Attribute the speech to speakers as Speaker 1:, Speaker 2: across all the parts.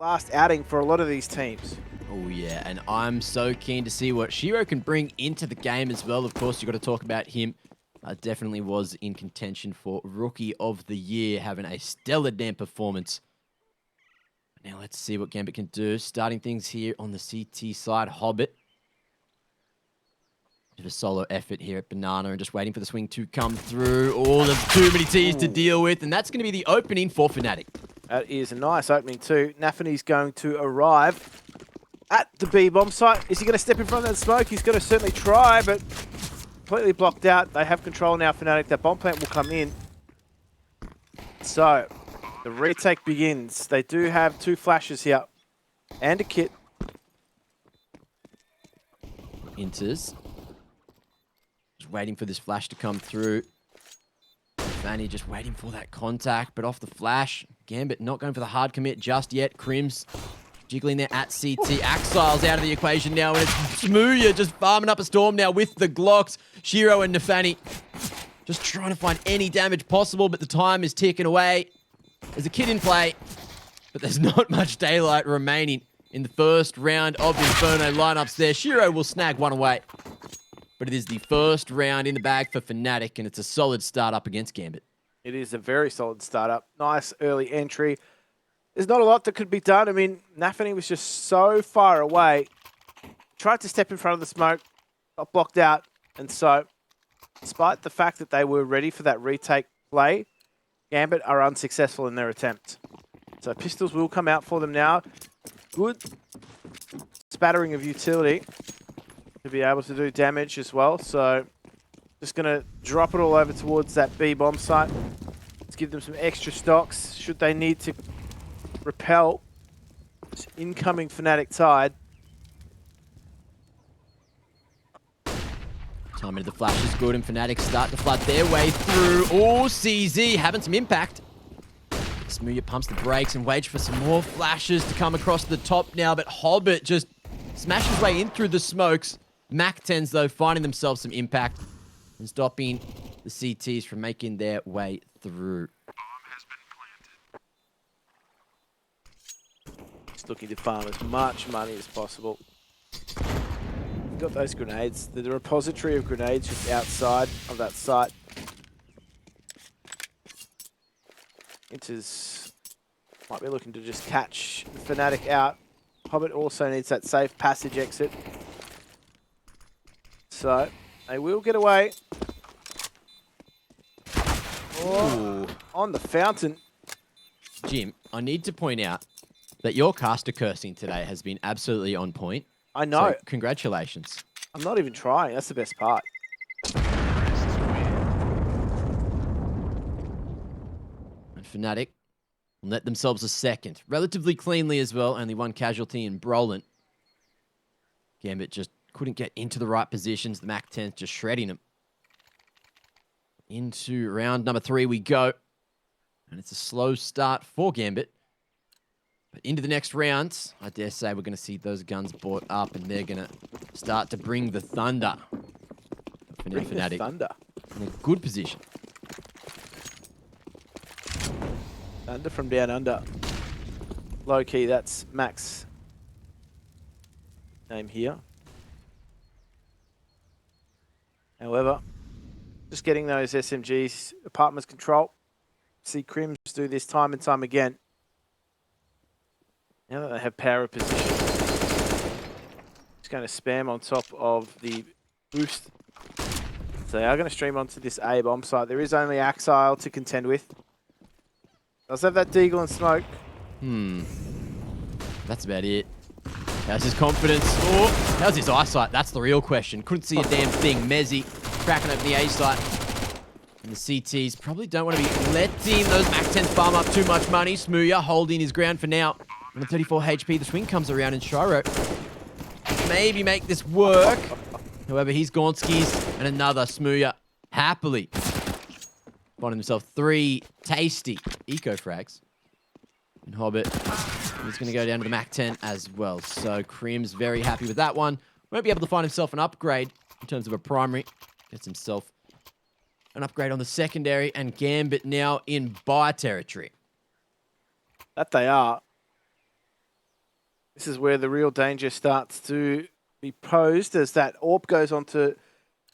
Speaker 1: last outing for a lot of these teams.
Speaker 2: Oh yeah, and I'm so keen to see what Shiro can bring into the game as well. Of course, you've got to talk about him. Definitely was in contention for Rookie of the Year, having a stellar damn performance. Now let's see what Gambit can do. Starting things here on the CT side, Hobbit. Bit of a solo effort here at Banana and just waiting for the swing to come through. Oh, there's too many T's to deal with, and that's going to be the opening for fnatic.
Speaker 1: That is a nice opening too. Nafany's going to arrive at the B-bomb site. Is he going to step in front of that smoke? He's going to certainly try, but completely blocked out. They have control now, fnatic. That bomb plant will come in. So, the retake begins. They do have 2 flashes here and a kit.
Speaker 2: Enters. Just waiting for this flash to come through. Fanny just waiting for that contact, but off the flash. Gambit not going for the hard commit just yet. Crims jiggling there at CT. Axile's out of the equation now, and it's Smooya just farming up a storm now with the Glocks. Shiro and Nafany just trying to find any damage possible, but the time is ticking away. There's a kid in play, but there's not much daylight remaining in the first round of Inferno lineups there. Shiro will snag one away, but it is the first round in the bag for fnatic, and it's a solid start up against Gambit.
Speaker 1: It is a very solid startup. Nice early entry. There's not a lot that could be done. I mean, Nafany was just so far away. Tried to step in front of the smoke, got blocked out, and so, despite the fact that they were ready for that retake play, Gambit are unsuccessful in their attempt. So pistols will come out for them now. Good spattering of utility to be able to do damage as well. So just going to drop it all over towards that B-bomb site. Let's give them some extra stocks should they need to repel this incoming fnatic tide.
Speaker 2: Timing of the flash is good, and fnatic start to flood their way through. Oh, CZ having some impact. Smooya pumps the brakes and waits for some more flashes to come across the top now, but Hobbit just smashes his way in through the smokes. Mac-10s, though, finding themselves some impact and stopping the CTs from making their way through.
Speaker 1: Just looking to farm as much money as possible. Got those grenades. The repository of grenades just outside of that site. Inters might be looking to just catch the fnatic out. Hobbit also needs that safe passage exit. So, they will get away. Oh, on the fountain.
Speaker 2: Jim, I need to point out that your caster cursing today has been absolutely on point.
Speaker 1: I know.
Speaker 2: So, congratulations.
Speaker 1: I'm not even trying. That's the best part.
Speaker 2: And fnatic will net themselves a second. Relatively cleanly as well. Only one casualty in Brolin. Gambit just couldn't get into the right positions. The Mac-10's just shredding them. Into round number 3 we go. And it's a slow start for Gambit. But into the next round, I dare say we're going to see those guns brought up, and they're going to start to bring the thunder.
Speaker 1: Bring the thunder.
Speaker 2: In a good position.
Speaker 1: Thunder from down under. Low key, that's Mac's name here. However, just getting those SMGs, apartments control. See Crims do this time and time again. Now that they have power of position, just going to spam on top of the boost. So they are going to stream onto this A bomb site. There is only Axile to contend with. Does have that Deagle and smoke.
Speaker 2: That's about it. How's his confidence? Oh, how's his eyesight? That's the real question. Couldn't see a damn thing. Mezzy cracking open the A site. And the CTs probably don't want to be letting those Mac-10s farm up too much money. Smooya holding his ground for now. On 34 HP, the swing comes around, and Shiro maybe make this work. However, he's Gonskis, and another Smooya happily finding himself 3 tasty eco frags. And Hobbit is going to go down to the Mac-10 as well. So Crims very happy with that one. Won't be able to find himself an upgrade in terms of a primary. Gets himself an upgrade on the secondary, and Gambit now in buy territory.
Speaker 1: That they are. This is where the real danger starts to be posed as that AWP goes onto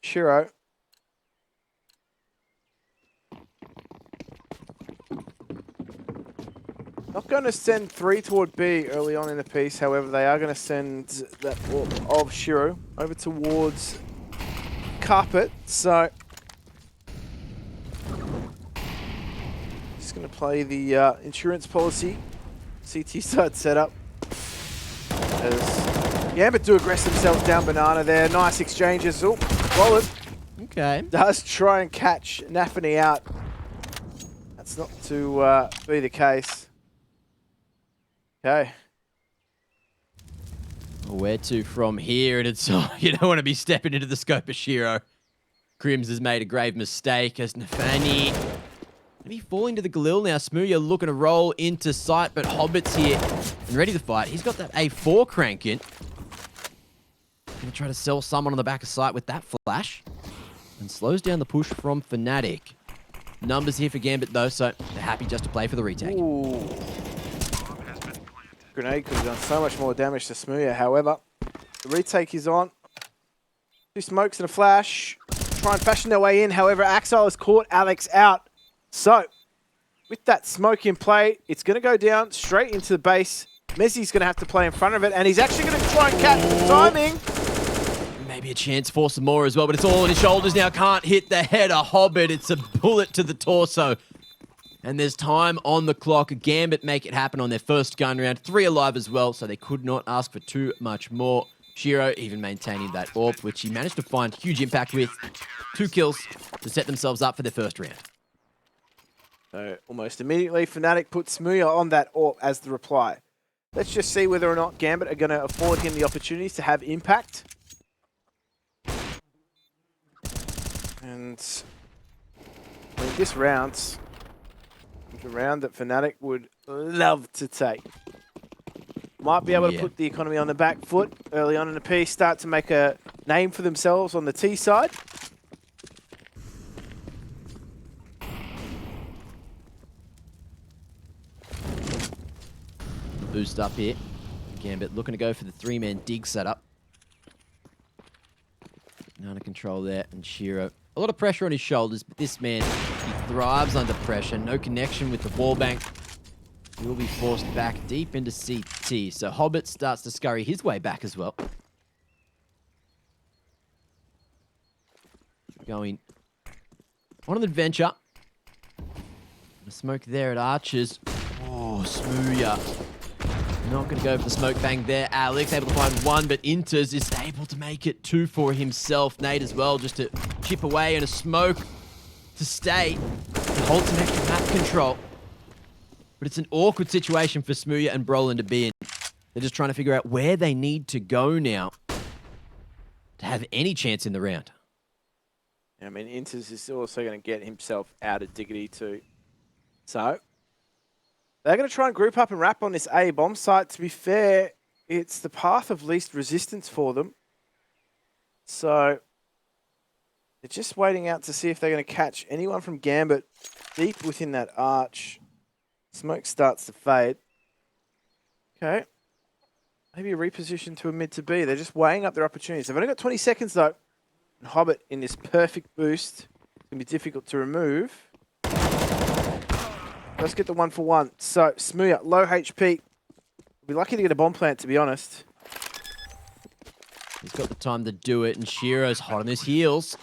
Speaker 1: Shiro. Not going to send 3 toward B early on in the piece. However, they are going to send that AWP of Shiro over towards Carpet. So just going to play the insurance policy. CT side setup. As Gambit do aggress themselves down banana there. Nice exchanges. Oh, Wallet
Speaker 2: Okay.
Speaker 1: does try and catch Nafany out. That's not to be the case. Okay.
Speaker 2: Well, where to from here? And it's you don't want to be stepping into the scope of Shiro. Crims has made a grave mistake as Nafany maybe falling to the Galil now. Smooya looking to roll into sight, but Hobbit's here and ready to fight. He's got that A4 cranking. Gonna try to sell someone on the back of sight with that flash. And slows down the push from fnatic. Numbers here for Gambit though, so they're happy just to play for the retake.
Speaker 1: Ooh. Grenade could have done so much more damage to Smooya. However, the retake is on. 2 smokes and a flash. Try and fashion their way in. However, Axile has caught Alex out. So, with that smoke in play, it's going to go down straight into the base. Messi's going to have to play in front of it, and he's actually going to try and catch the timing.
Speaker 2: Maybe a chance for some more as well, but it's all on his shoulders now. Can't hit the head of Hobbit. It's a bullet to the torso. And there's time on the clock. Gambit make it happen on their first gun round. 3 alive as well, so they could not ask for too much more. Shiro even maintaining that AWP, which he managed to find huge impact with. 2 kills to set themselves up for their first round.
Speaker 1: So almost immediately, fnatic puts Smooya on that AWP as the reply. Let's just see whether or not Gambit are going to afford him the opportunities to have impact. And I mean, this round's a round that fnatic would love to take. Might be able to put the economy on the back foot early on in the piece, start to make a name for themselves on the T side.
Speaker 2: Boost up here. Gambit looking to go for the 3-man dig setup. Under control there, and Shiro. A lot of pressure on his shoulders, but this man, he thrives under pressure. No connection with the wall bank. He will be forced back deep into CT. So Hobbit starts to scurry his way back as well. Going on an adventure. A smoke there at Archers. Oh, Smooya. Not going to go for the smoke bang there. Alex able to find 1, but Inters is able to make it 2 for himself. Nate as well, just to chip away, and a smoke to stay. To hold some extra map control. But it's an awkward situation for Smooya and Brolin to be in. They're just trying to figure out where they need to go now to have any chance in the round.
Speaker 1: I mean, Inters is also going to get himself out of diggity too. So they're going to try and group up and wrap on this A bomb site. To be fair, it's the path of least resistance for them. So they're just waiting out to see if they're going to catch anyone from Gambit deep within that arch. Smoke starts to fade. Okay. Maybe a reposition to a mid to B. They're just weighing up their opportunities. They've only got 20 seconds though. And Hobbit in this perfect boost. It's going to be difficult to remove. Let's get the 1-for-1. So, Smooya, low HP. We'll be lucky to get a bomb plant, to be honest.
Speaker 2: He's got the time to do it, and Shiro's hot on his heels.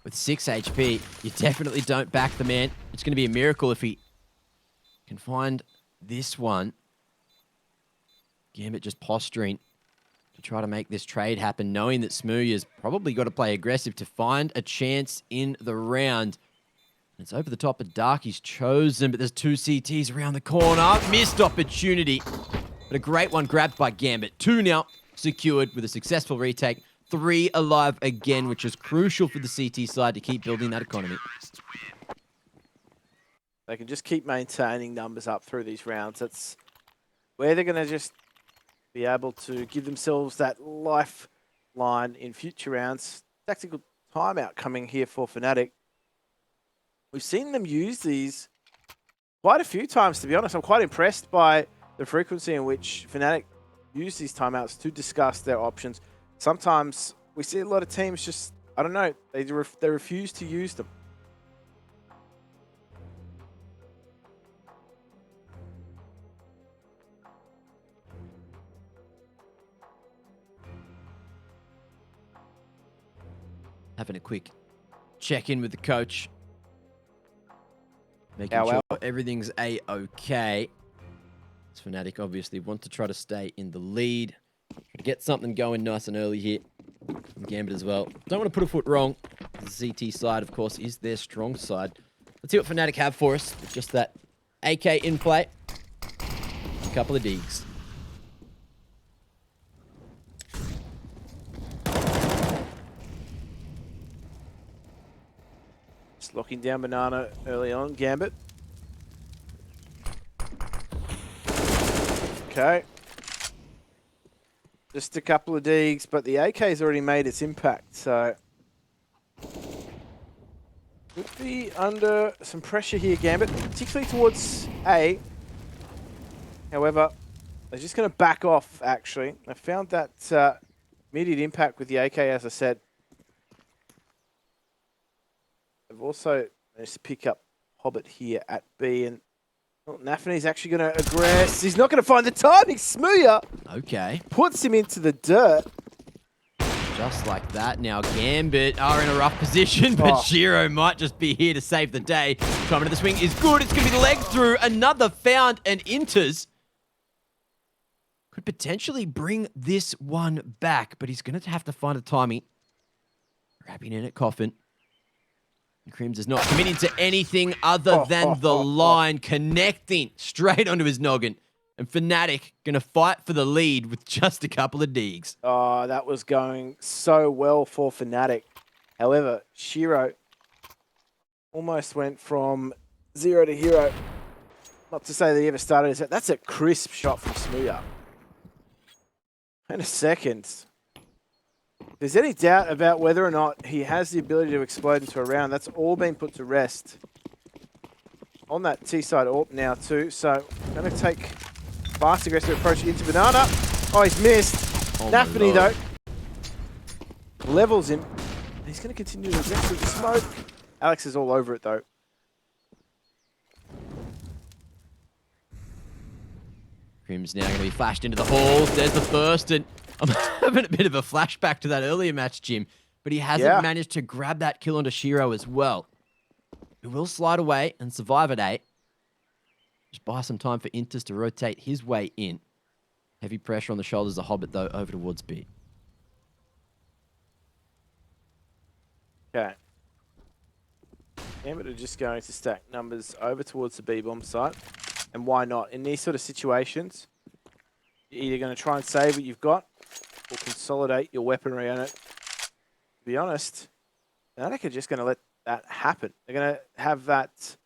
Speaker 2: With 6 HP, you definitely don't back the man. It's going to be a miracle if he can find this one. Gambit just posturing to try to make this trade happen, knowing that Smooya's probably got to play aggressive to find a chance in the round. It's over the top of Dark. He's chosen, but there's 2 CTs around the corner. Missed opportunity, but a great one grabbed by Gambit. 2 now secured with a successful retake. 3 alive again, which is crucial for the CT side to keep building that economy.
Speaker 1: They can just keep maintaining numbers up through these rounds. That's where they're going to just be able to give themselves that lifeline in future rounds. Tactical timeout coming here for fnatic. We've seen them use these quite a few times, to be honest. I'm quite impressed by the frequency in which fnatic use these timeouts to discuss their options. Sometimes we see a lot of teams just, I don't know, they refuse to use them.
Speaker 2: Having a quick check-in with the coach. Making
Speaker 1: How
Speaker 2: sure
Speaker 1: well?
Speaker 2: everything's A-okay. This fnatic obviously want to try to stay in the lead. Get something going nice and early here. From Gambit as well. Don't want to put a foot wrong. The CT side, of course, is their strong side. Let's see what fnatic have for us. With just that AK in play. A couple of digs.
Speaker 1: Just locking down Banana early on, Gambit. Okay. Just a couple of digs, but the AK's already made its impact, so could be under some pressure here, Gambit, particularly towards A. However, they're just going to back off, actually. I found that immediate impact with the AK, as I said. They've also managed to pick up Hobbit here at B, and Nafany's actually going to aggress. He's not going to find the timing. Smooya
Speaker 2: Okay.
Speaker 1: puts him into the dirt.
Speaker 2: Just like that. Now Gambit are in a rough position, but Shiro might just be here to save the day. Coming to the swing is good. It's going to be the leg through. Another found and enters. Could potentially bring this one back, but he's going to have to find a timing. Grabbing in at Coffin. Crims is not committing to anything other than the line, connecting straight onto his noggin. And fnatic going to fight for the lead with just a couple of digs.
Speaker 1: Oh, that was going so well for fnatic. However, Shiro almost went from 0 to hero. Not to say that he ever started his set. That's a crisp shot from Smooya. In a second. If there's any doubt about whether or not he has the ability to explode into a round, that's all been put to rest. On that T-side AWP now too, so going to take fast aggressive approach into Banana. Oh, he's missed. Nafany though levels him. He's going to continue to aggress with the smoke. Alex is all over it though.
Speaker 2: Crim's now going to be flashed into the halls. There's the first, and I'm having a bit of a flashback to that earlier match, Jim. But he hasn't managed to grab that kill onto Shiro as well. He will slide away and survive at A. Just buy some time for Inters to rotate his way in. Heavy pressure on the shoulders of Hobbit, though, over towards B.
Speaker 1: Okay. Gambit are just going to stack numbers over towards the B-bomb site. And why not? In these sort of situations, you're either going to try and save what you've got or consolidate your weaponry on it. To be honest, fnatic are just going to let that happen. They're going to have that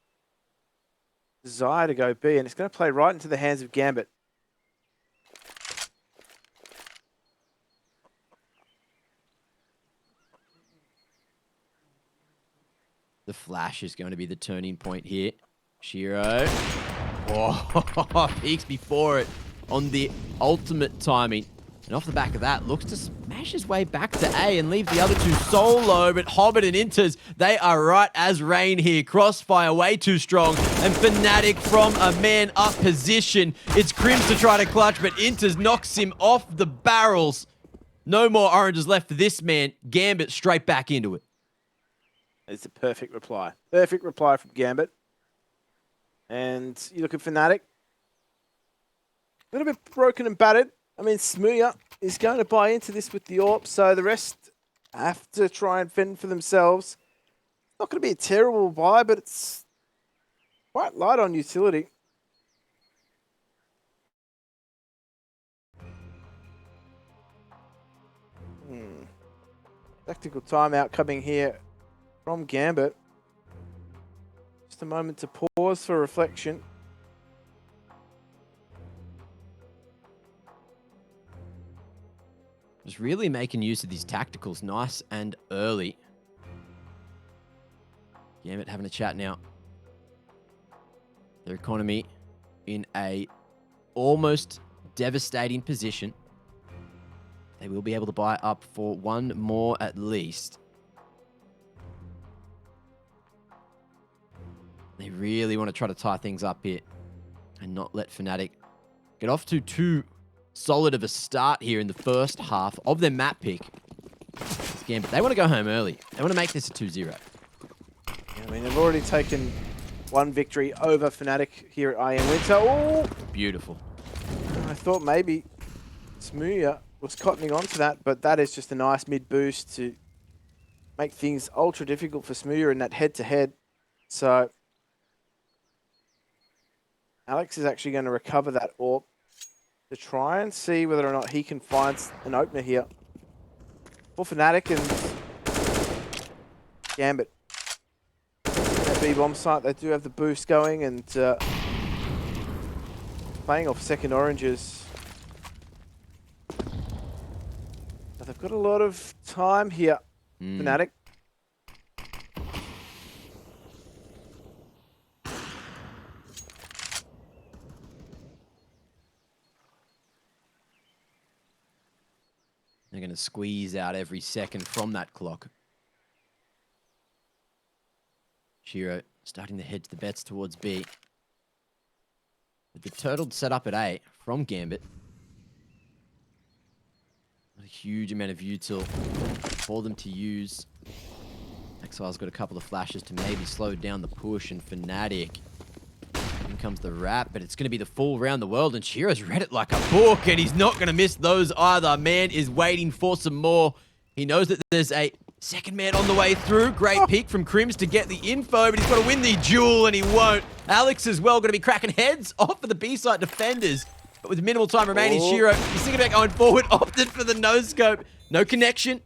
Speaker 1: desire to go B, and it's going to play right into the hands of Gambit.
Speaker 2: The flash is going to be the turning point here. Shiro. Oh, peeks before it on the ultimate timing. And off the back of that, looks to smash his way back to A and leave the other two solo. But Hobbit and Inters, they are right as rain here. Crossfire way too strong. And fnatic from a man-up position. It's Crims to try to clutch, but Inters knocks him off the barrels. No more oranges left for this man. Gambit straight back into it.
Speaker 1: It's a perfect reply. Perfect reply from Gambit. And you look at fnatic. A little bit broken and battered. I mean, Smooya is going to buy into this with the AWP, so the rest have to try and fend for themselves. It's not going to be a terrible buy, but it's quite light on utility. Tactical timeout coming here from Gambit. Just a moment to pause for reflection.
Speaker 2: Just really making use of these tacticals nice and early. Gambit having a chat now. Their economy in a almost devastating position. They will be able to buy up for one more at least. They really want to try to tie things up here and not let fnatic get off to too solid of a start here in the first half of their map pick. Gambit, they want to go home early. They want to make this a 2-0.
Speaker 1: Yeah, I mean, they've already taken one victory over fnatic here at IEM Winter. Oh!
Speaker 2: Beautiful.
Speaker 1: I thought maybe Smooya was cottoning on to that, but that is just a nice mid boost to make things ultra difficult for Smooya in that head-to-head. So Alex is actually going to recover that AWP to try and see whether or not he can find an opener here for fnatic and Gambit. At B-bomb site, they do have the boost going and playing off second oranges. But they've got a lot of time here, fnatic.
Speaker 2: They're going to squeeze out every second from that clock. Shiro starting to head to the bets towards B. With the turtle set up at A from Gambit. Not a huge amount of util for them to use. Exile's got a couple of flashes to maybe slow down the push, and fnatic. In comes the wrap, but it's going to be the full round the world, and Shiro's read it like a book, and he's not going to miss those either. Man is waiting for some more. He knows that there's a second man on the way through. Great pick from Crims to get the info, but he's got to win the duel, and he won't. Alex as well going to be cracking heads off of the B-side defenders. But with minimal time remaining, Shiro, he's thinking about going forward, opted for the no-scope. No connection.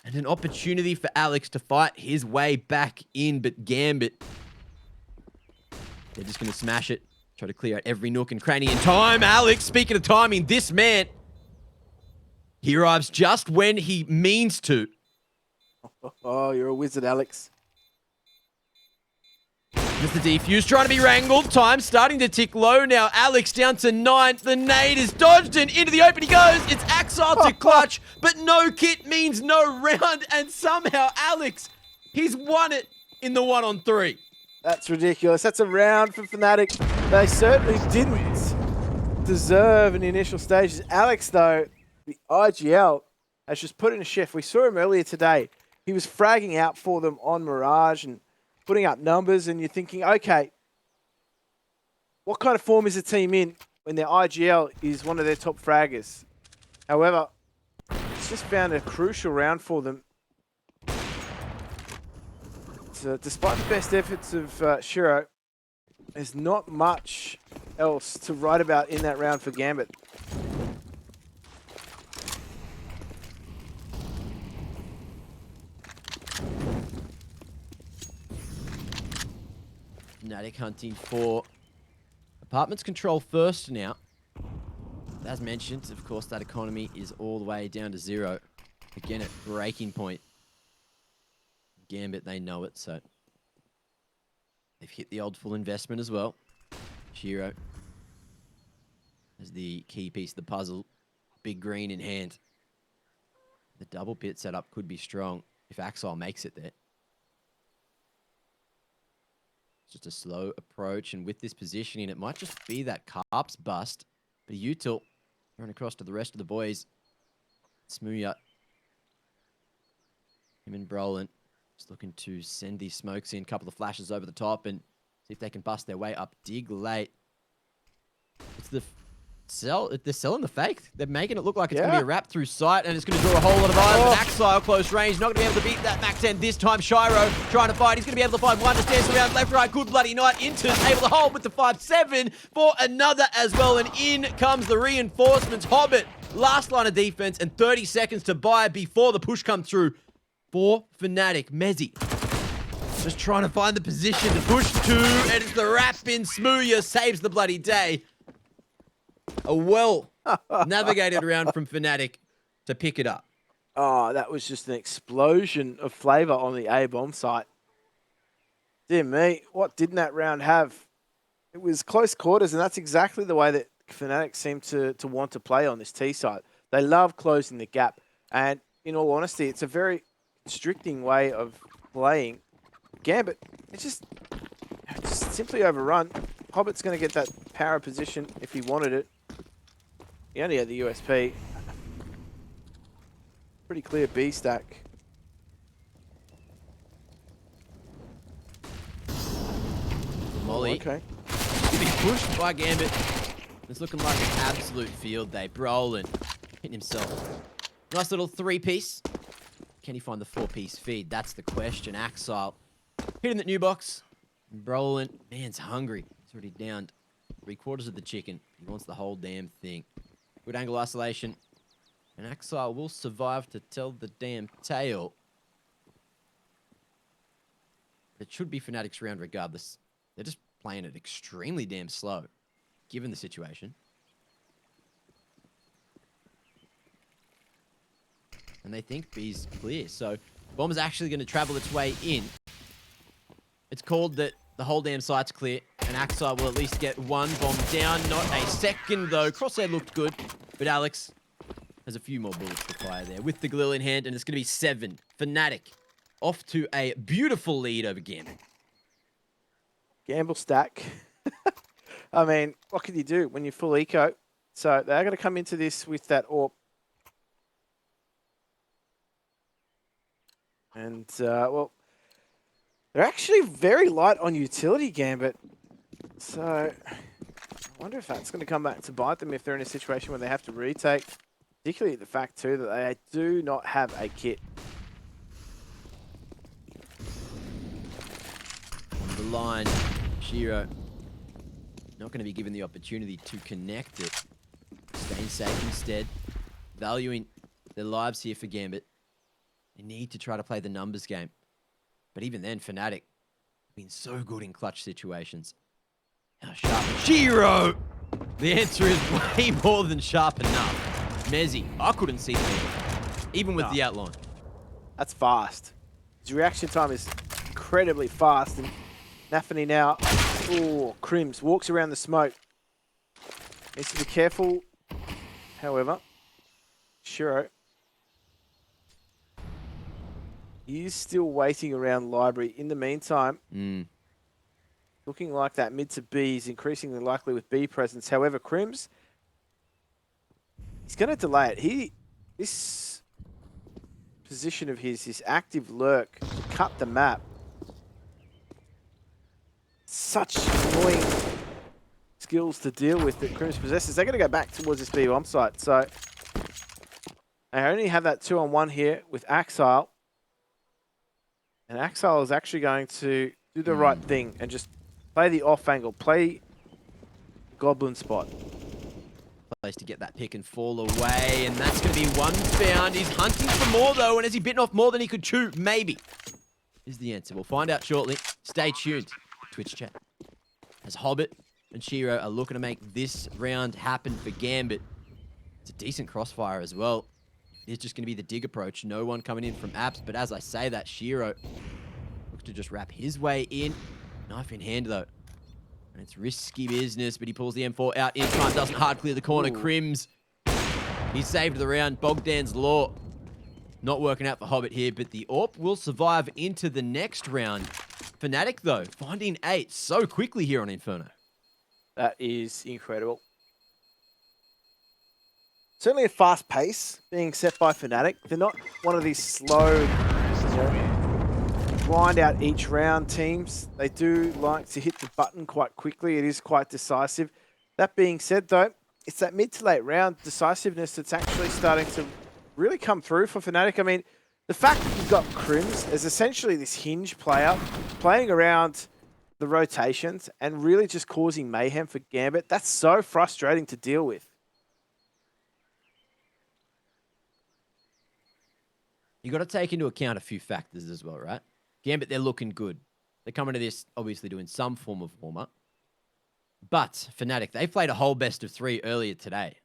Speaker 2: And an opportunity for Alex to fight his way back in, but Gambit, they're just going to smash it. Try to clear out every nook and cranny in time. Alex, speaking of timing, this man, he arrives just when he means to.
Speaker 1: Oh, you're a wizard, Alex.
Speaker 2: There's the defuse trying to be wrangled. Time starting to tick low now. Alex down to 9. The nade is dodged and into the open he goes. It's Axile to clutch, but no kit means no round. And somehow Alex, he's won it in the 1-on-3.
Speaker 1: That's ridiculous. That's a round for fnatic. They certainly didn't deserve in the initial stages. Alex, though, the IGL has just put in a shift. We saw him earlier today. He was fragging out for them on Mirage and putting up numbers, and you're thinking, okay, what kind of form is the team in when their IGL is one of their top fraggers? However, it's just found a crucial round for them. So despite the best efforts of Shiro, there's not much else to write about in that round for Gambit.
Speaker 2: fnatic hunting for apartments control first now. As mentioned, of course, that economy is all the way down to 0. Again, at breaking point. Gambit, they know it, so they've hit the old full investment as well. Shiro as the key piece of the puzzle. Big green in hand. The double pit setup could be strong if Axile makes it there. Just a slow approach, and with this positioning, it might just be that Carps bust. But util run across to the rest of the boys. Smooya. Him and Brolin just looking to send these smokes in. A couple of flashes over the top and see if they can bust their way up. Dig late. It's the sell. They're selling the fake. They're making it look like it's going to be a wrap through sight, and it's going to draw a whole lot of eyes. But Axile close range, not going to be able to beat that Max 10 this time. Shiro trying to fight. He's going to be able to find one to dance around left, right. Good bloody night. Inters able to hold with the 5-7 for another as well. And in comes the reinforcements. Hobbit, last line of defense, and 30 seconds to buy before the push comes through for fnatic. Mezzi just trying to find the position to push to, and it's the wrap in. Smooya saves the bloody day. A well-navigated round from fnatic to pick it up.
Speaker 1: Oh, that was just an explosion of flavor on the A-bomb site. Dear me, what didn't that round have? It was close quarters, and that's exactly the way that Fnatic seem to want to play on this T side. They love closing the gap. And in all honesty, it's a very constricting way of playing. Gambit, it's just simply overrun. Hobbit's going to get that power position if he wanted it. He only had the USP. Pretty clear B stack.
Speaker 2: Molly.
Speaker 1: Okay.
Speaker 2: Being pushed by Gambit. It's looking like an absolute field day. Brolin hitting himself. Nice little 3-piece. Can he find the 4-piece feed? That's the question. Axile hitting that new box. Brolin, man's hungry. He's already downed 3/4 of the chicken. He wants the whole damn thing. Good angle isolation. And Axile will survive to tell the damn tale. It should be Fnatic's round regardless. They're just playing it extremely damn slow, given the situation. And they think B's clear. So Bomb's actually going to travel its way in. It's called that the whole damn site's clear. And Axar will at least get one bomb down. Not a second, though. Crosshair looked good. But Alex has a few more bullets to fire there with the Glil in hand. And it's going to be 7. Fnatic off to a beautiful lead over Gambit.
Speaker 1: Gamble stack. I mean, what can you do when you're full eco? So they're going to come into this with that AWP. And, well, they're actually very light on utility, Gambit. So I wonder if that's going to come back to bite them if they're in a situation where they have to retake. Particularly the fact, too, that they do not have a kit.
Speaker 2: On the line, Shiro not going to be given the opportunity to connect it. Staying safe instead. Valuing their lives here for Gambit. They need to try to play the numbers game. But even then, Fnatic have been so good in clutch situations. How sharp? Shiro! The answer is way more than sharp enough. Mezzy, I couldn't see the man, even with the outline.
Speaker 1: That's fast. His reaction time is incredibly fast. And Nafany now, oh, Crims walks around the smoke. Needs to be careful, however. Shiro. He is still waiting around library. In the meantime, looking like that mid to B is increasingly likely with B presence. However, Crims, he's going to delay it. This position of his, this active lurk, to cut the map. Such annoying skills to deal with that Crims possesses. They're going to go back towards this B bomb site. So they only have that 2-on-1 here with Axile. And Axile is actually going to do the right thing and just play the off angle, play Goblin spot.
Speaker 2: Place to get that pick and fall away, and that's going to be one found. He's hunting for more, though, and has he bitten off more than he could chew? Maybe is the answer. We'll find out shortly. Stay tuned. Twitch chat. As Hobbit and Shiro are looking to make this round happen for Gambit. It's a decent crossfire as well. It's just going to be the dig approach. No one coming in from apps, but as I say that, Shiro looks to just wrap his way in. Knife in hand, though. And it's risky business, but he pulls the M4 out in time. Doesn't hard clear the corner. Crims. He saved the round. Bogdan's Law. Not working out for Hobbit here, but the AWP will survive into the next round. Fnatic, though, finding 8 so quickly here on Inferno.
Speaker 1: That is incredible. Certainly a fast pace being set by Fnatic. They're not one of these slow, grind out each round teams. They do like to hit the button quite quickly. It is quite decisive. That being said, though, it's that mid to late round decisiveness that's actually starting to really come through for Fnatic. I mean, the fact that you've got Crims as essentially this hinge player playing around the rotations and really just causing mayhem for Gambit, that's so frustrating to deal with.
Speaker 2: You got to take into account a few factors as well, right? Gambit, they're looking good. They're coming to this obviously doing some form of warm-up. But Fnatic, they played a whole best of 3 earlier today.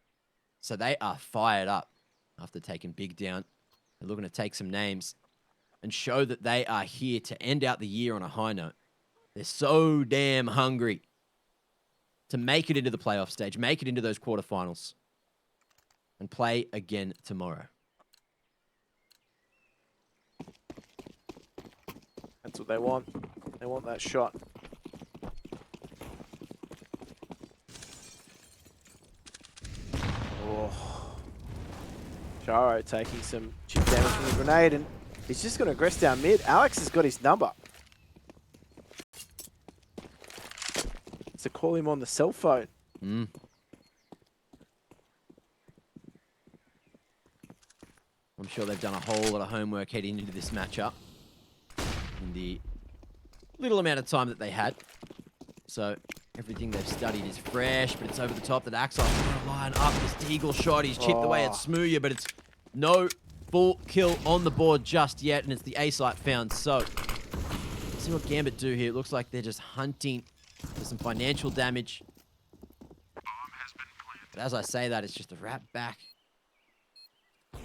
Speaker 2: So they are fired up after taking big down. They're looking to take some names and show that they are here to end out the year on a high note. They're so damn hungry. to make it into the playoff stage, make it into those quarterfinals, and play again tomorrow.
Speaker 1: That's what they want. They want that shot. Oh. Charo taking some chip damage from the grenade, and he's just going to aggress down mid. Alex has got his number. So call him on the cell phone.
Speaker 2: Mm. I'm sure they've done a whole lot of homework heading into this matchup in the little amount of time that they had. So everything they've studied is fresh, but it's over the top that Axel's going to line up this Deagle shot. He's chipped away at Smooya, but it's no full kill on the board just yet, and it's the A site found. So let's see what Gambit do here. It looks like they're just hunting for some financial damage. But as I say that, it's just a wrap back.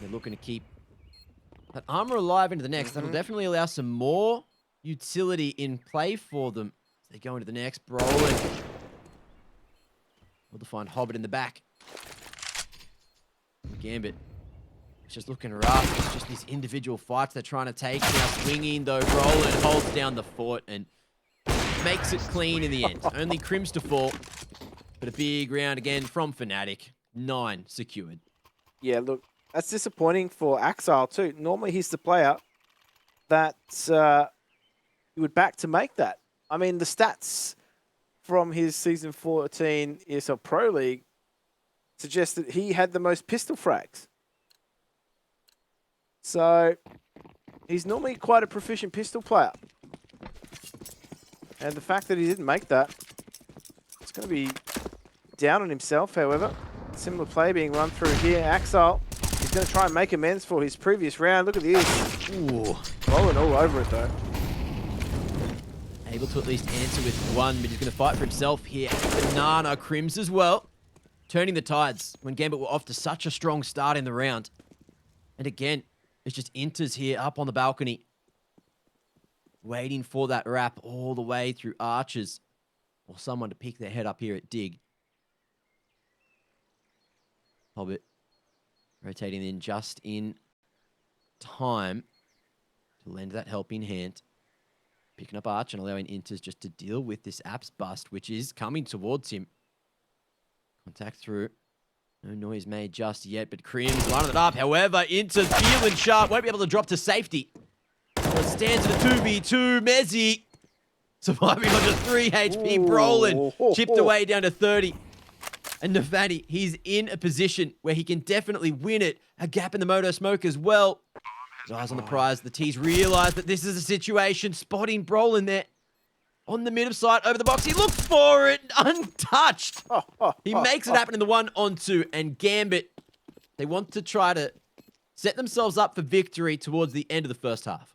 Speaker 2: They're looking to keep that armor alive into the next. That'll definitely allow some more utility in play for them. They go into the next. Brolin. Will to find Hobbit in the back. Gambit. It's just looking rough. It's just these individual fights they're trying to take. Now swinging though. Brolin holds down the fort and makes it clean in the end. Only Crims to fall. But a big round again from fnatic. 9 secured.
Speaker 1: Yeah, look, that's disappointing for Axile too. Normally he's the player that you would back to make that. I mean, the stats from his Season 14 ESL Pro League suggest that he had the most pistol frags. So he's normally quite a proficient pistol player. And the fact that he didn't make that, it's going to be down on himself, however. Similar play being run through here. Axile is going to try and make amends for his previous round. Look at this.
Speaker 2: Ooh.
Speaker 1: Rolling all over it, though.
Speaker 2: Able to at least answer with one, but he's going to fight for himself here. Banana Crims as well. Turning the tides when Gambit were off to such a strong start in the round. And again, it's just Inters here up on the balcony. Waiting for that wrap all the way through Archers. Or someone to pick their head up here at Dig. Hobbit rotating in just in time to lend that helping hand. Picking up Arch and allowing Inters just to deal with this Apps bust, which is coming towards him. Contact through. No noise made just yet, but Crims lining it up. However, Inters feeling sharp. Won't be able to drop to safety. So it stands at a 2v2. Mezzi surviving on just 3 HP. Brolin chipped away down to 30. And Navani, he's in a position where he can definitely win it. A gap in the moto smoke as well. His eyes on the prize. The T's realize that this is a situation. Spotting Brolin there. On the mid side, over the box. He looks for it. Untouched. He makes it happen in the 1-on-2. And Gambit, they want to try to set themselves up for victory towards the end of the first half.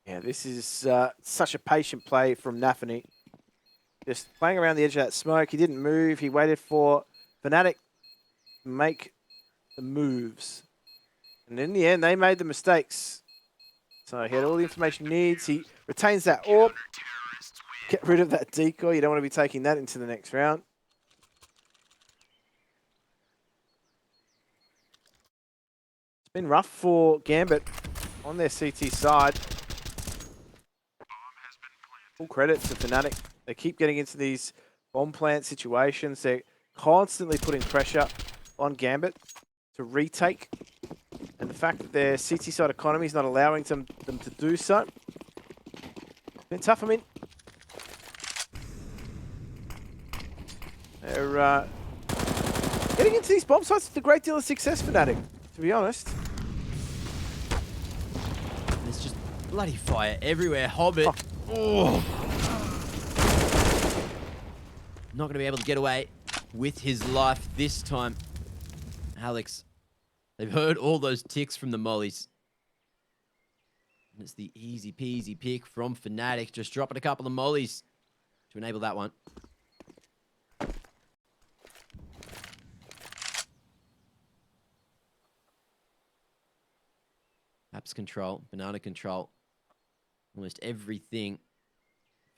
Speaker 1: Yeah, this is such a patient play from Nafany. Just playing around the edge of that smoke. He didn't move. He waited for fnatic to make the moves. And in the end, they made the mistakes. So he had all the information he needs. He retains that orb. Get rid of that decoy. You don't want to be taking that into the next round. It's been rough for Gambit on their CT side. Full credit to fnatic. They keep getting into these bomb plant situations. They're constantly putting pressure on Gambit to retake. And the fact that their CT side economy is not allowing them to do so. It's been tough. I mean, they're getting into these bomb sites with a great deal of success, fnatic, to be honest.
Speaker 2: There's just bloody fire everywhere. Hobbit. Oh. Not going to be able to get away with his life this time. Alex, they've heard all those ticks from the mollies. And it's the easy peasy pick from fnatic. Just dropping a couple of mollies to enable that one. Apps control, banana control. Almost everything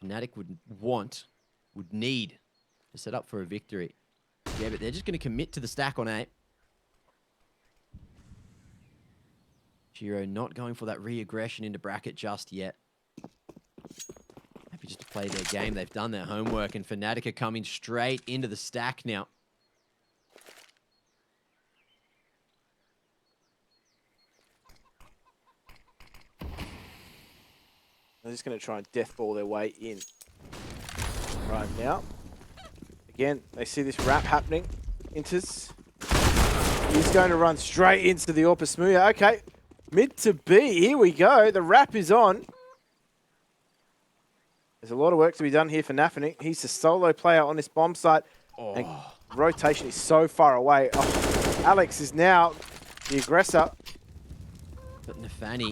Speaker 2: fnatic would want, would need to set up for a victory. Yeah, but they're just going to commit to the stack on A. Shiro not going for that re-aggression into bracket just yet. Happy just to play their game. They've done their homework, and fnatic are coming straight into the stack now.
Speaker 1: They're just going to try and deathball their way in right now. Again, they see this wrap happening. Inters. He's going to run straight into the Orpa Smooya. Okay, mid to B. Here we go. The wrap is on. There's a lot of work to be done here for nafany. He's the solo player on this bomb site.
Speaker 2: Oh.
Speaker 1: And rotation is so far away. Oh, Alex is now the aggressor.
Speaker 2: But nafany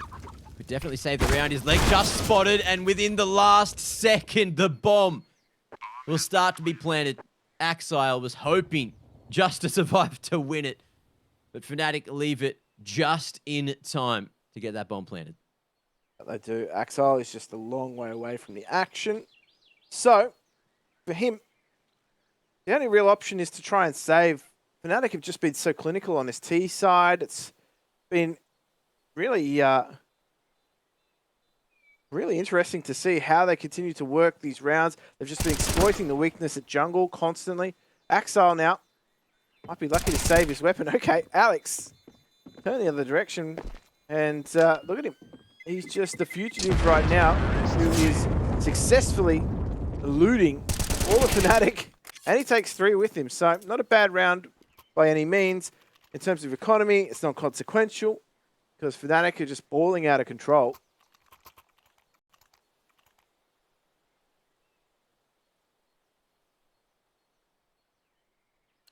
Speaker 2: could definitely save the round. His leg just spotted, and within the last second, the bomb will start to be planted. Axile was hoping just to survive to win it, but fnatic leave it just in time to get that bomb planted.
Speaker 1: They do. Axile is just a long way away from the action. So, for him, the only real option is to try and save. fnatic have just been so clinical on this T side. It's been really, really interesting to see how they continue to work these rounds. They've just been exploiting the weakness at jungle constantly. Axile now might be lucky to save his weapon. Okay, Alex, turn the other direction, and look at him. He's just the fugitive right now, who is successfully eluding all of fnatic, and he takes 3 with him. So not a bad round by any means. In terms of economy, it's not consequential because fnatic are just balling out of control.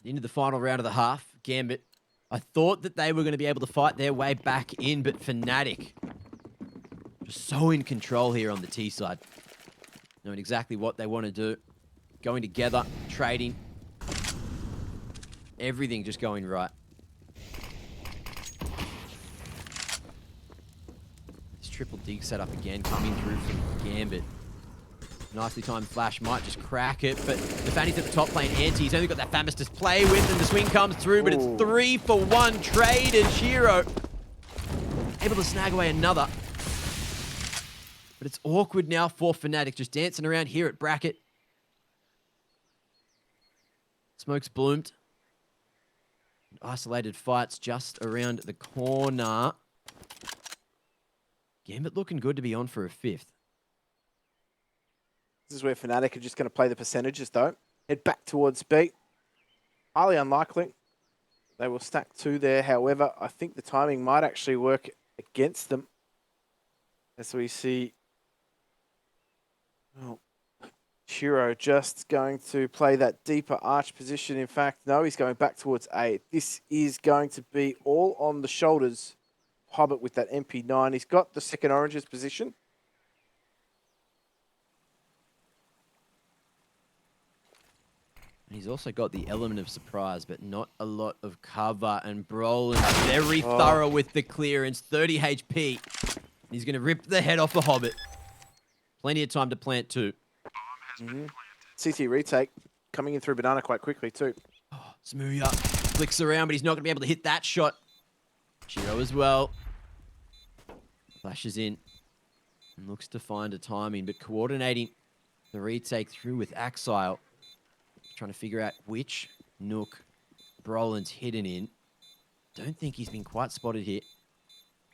Speaker 2: Into the final round of the half, Gambit. I thought that they were going to be able to fight their way back in, but fnatic just so in control here on the T side. Knowing exactly what they want to do. Going together, trading. Everything just going right. This triple dig setup again coming through from Gambit. Nicely timed flash might just crack it, but nafany's at the top playing anti. He's only got that Famis to play with, and the swing comes through, but it's 3-for-1 trade, and Shiro able to snag away another. But it's awkward now for fnatic, just dancing around here at bracket. Smoke's bloomed. Isolated fights just around the corner. Gambit looking good to be on for a 5th.
Speaker 1: This is where fnatic are just going to play the percentages, though. Head back towards B. Highly unlikely. They will stack 2 there. However, I think the timing might actually work against them. As we see... Oh, Shiro just going to play that deeper arch position. In fact, no, he's going back towards A. This is going to be all on the shoulders of Hobbit with that MP9. He's got the second oranges position.
Speaker 2: He's also got the element of surprise, but not a lot of cover. And Brolin very thorough with the clearance. 30 HP. He's going to rip the head off the Hobbit. Plenty of time to plant too.
Speaker 1: CT retake coming in through banana quite quickly too.
Speaker 2: Oh, Smooya flicks around, but he's not going to be able to hit that shot. Shiro as well. Flashes in and looks to find a timing, but coordinating the retake through with Axile. Trying to figure out which nook Brolin's hidden in. Don't think he's been quite spotted here.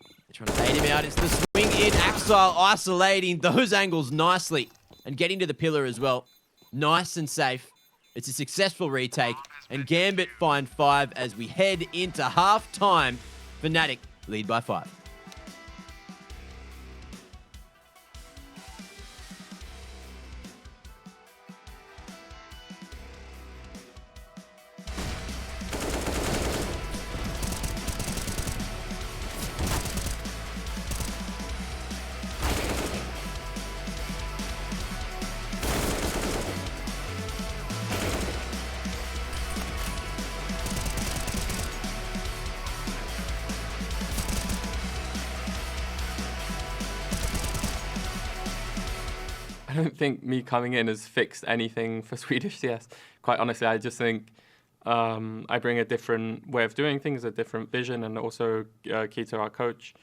Speaker 2: They're trying to bait him out. It's the swing in. Axile isolating those angles nicely and getting to the pillar as well. Nice and safe. It's a successful retake. And Gambit find 5 as we head into half-time. fnatic lead by 5.
Speaker 3: I don't think me coming in has fixed anything for Swedish CS, quite honestly, I just think I bring a different way of doing things, a different vision, and also key to our coach.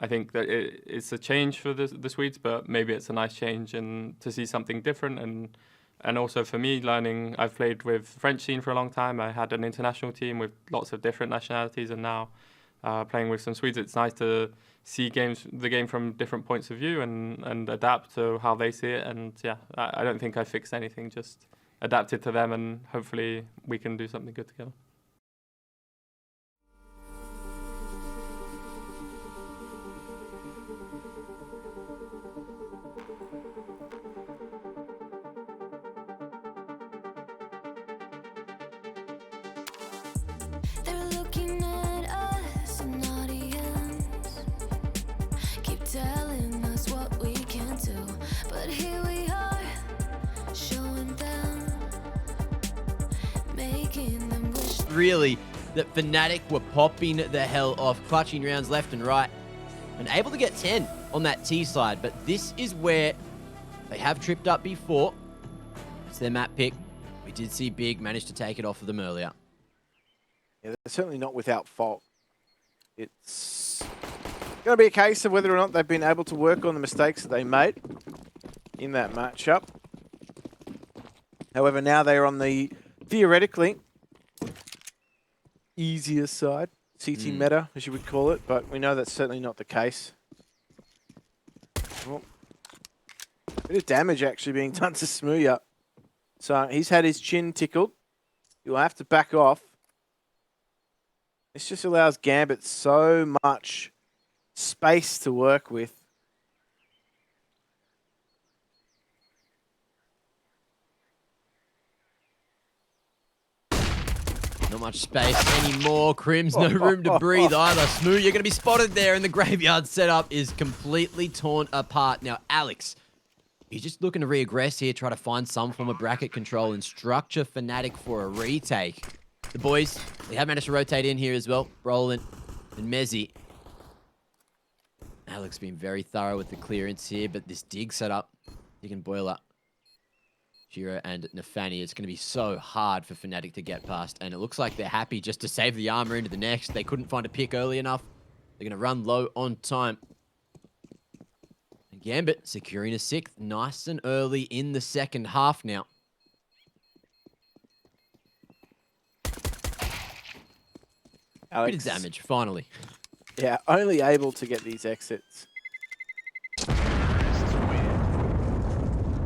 Speaker 3: I think that it's a change for the Swedes, but maybe it's a nice change and to see something different. And also for me, learning, I've played with French scene for a long time. I had an international team with lots of different nationalities, and now playing with some Swedes, it's nice to see the game from different points of view and adapt to how they see it. And yeah, I don't think I fixed anything, just adapted to them, and hopefully we can do something good together.
Speaker 2: Really, that fnatic were popping the hell off, clutching rounds left and right, and able to get 10 on that T side. But this is where they have tripped up before. It's their map pick. We did see Big manage to take it off of them earlier.
Speaker 1: Yeah, they're certainly not without fault. It's going to be a case of whether or not they've been able to work on the mistakes that they made in that matchup. However, now they're on the, theoretically, easier side, CT meta, as you would call it, but we know that's certainly not the case. Well, bit of damage actually being done to Smooya. So he's had his chin tickled. He'll have to back off. This just allows Gambit so much space to work with.
Speaker 2: Not much space anymore. Crim's no room to breathe either. Smooth, you're going to be spotted there, and the graveyard setup is completely torn apart. Now, Alex, he's just looking to re-aggress here, try to find some form of bracket control and structure fnatic for a retake. The boys, they have managed to rotate in here as well. Brolin and Mezzi. Alex being very thorough with the clearance here, but this dig setup, dig and boiler. Giro and Nafani, it's going to be so hard for fnatic to get past, and it looks like they're happy just to save the armor into the next. They couldn't find a pick early enough. They're going to run low on time. And Gambit securing a 6th nice and early in the second half now.
Speaker 1: Alex,
Speaker 2: Bit of damage, finally.
Speaker 1: Yeah, only able to get these exits.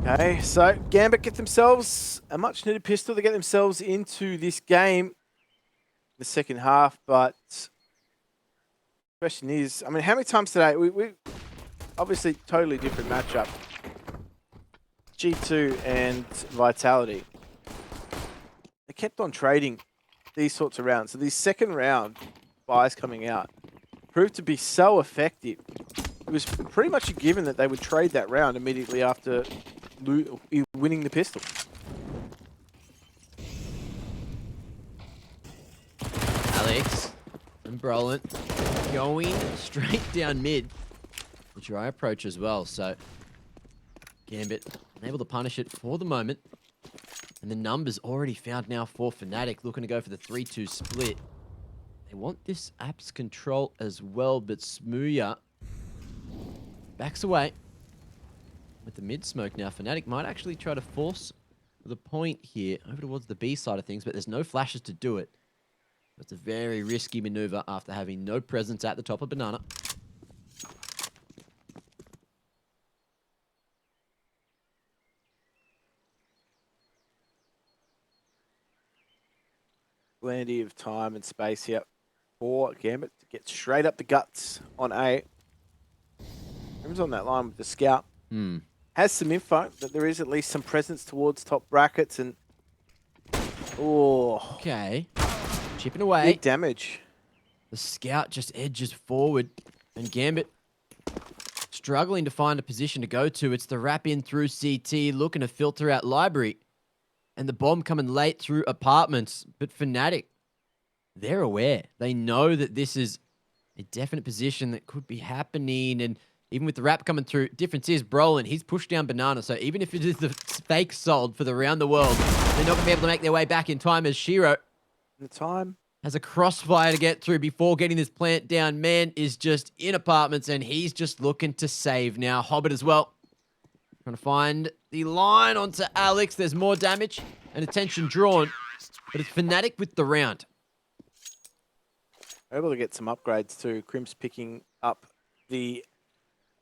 Speaker 1: Okay, so Gambit get themselves a much-needed pistol to get themselves into this game, the second half. But the question is, I mean, how many times today, we obviously totally different matchup. G2 and Vitality. They kept on trading these sorts of rounds. So these second round buys coming out proved to be so effective. It was pretty much a given that they would trade that round immediately after winning the pistol.
Speaker 2: Alex and Brolin going straight down mid. The dry approach as well, so Gambit unable to punish it for the moment. And the numbers already found now for fnatic, looking to go for the 3-2 split. They want this apps control as well, but Smooya backs away. With the mid smoke now, fnatic might actually try to force the point here over towards the B side of things, but there's no flashes to do it. It's a very risky maneuver after having no presence at the top of Banana.
Speaker 1: Plenty of time and space here for Gambit to get straight up the guts on A. Who's on that line with the scout? Has some info that there is at least some presence towards top brackets and
Speaker 2: Okay. Chipping away.
Speaker 1: Big damage.
Speaker 2: The scout just edges forward and Gambit struggling to find a position to go to. It's the wrap in through CT, looking to filter out library. And the bomb coming late through apartments. But fnatic, they're aware. They know that this is a definite position that could be happening. And Even with the wrap coming through, difference is Brolin, he's pushed down Banana, so even if it is the fake sold for the round the world, they're not going to be able to make their way back in time as Shiro
Speaker 1: The time.
Speaker 2: has a crossfire to get through before getting this plant down. Man is just in apartments, and he's just looking to save now. Hobbit as well. Trying to find the line onto Alex. There's more damage and attention drawn, but it's fnatic with the round.
Speaker 1: Able to get some upgrades too. Crim's picking up the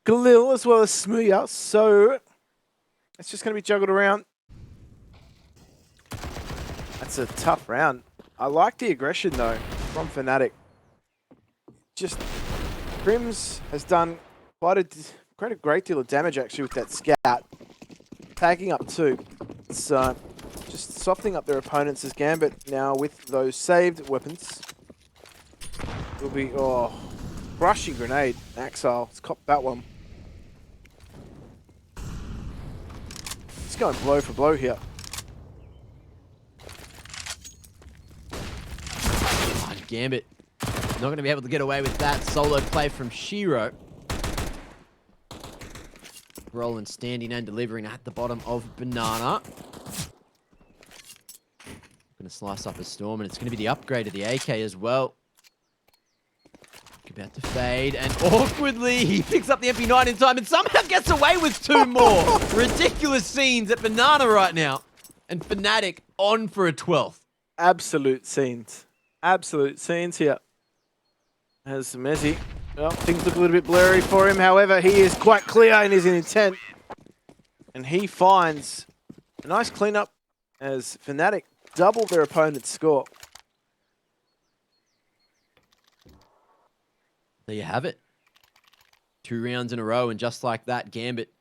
Speaker 1: Galil as well as Smooya, so it's just going to be juggled around. That's a tough round. I like the aggression though from fnatic. Just Crims has done quite a great deal of damage actually with that scout, tagging up too. So just softening up their opponents as Gambit now with those saved weapons. Will be rushing grenade. Axile, let's cop that one. It's going blow for blow here.
Speaker 2: Oh, Gambit not going to be able to get away with that solo play from Shiro. Roland standing and delivering at the bottom of Banana. Going to slice up a Storm, and it's going to be the upgrade of the AK as well. About to fade, and awkwardly he picks up the MP9 in time and somehow gets away with 2 more. Ridiculous scenes at Banana right now, and fnatic on for a 12th.
Speaker 1: Absolute scenes here. As Mezzi, well, things look a little bit blurry for him. However, he is quite clear in his intent, and he finds a nice cleanup as fnatic double their opponent's score.
Speaker 2: There you have it. 2 rounds in a row, and just like that, Gambit,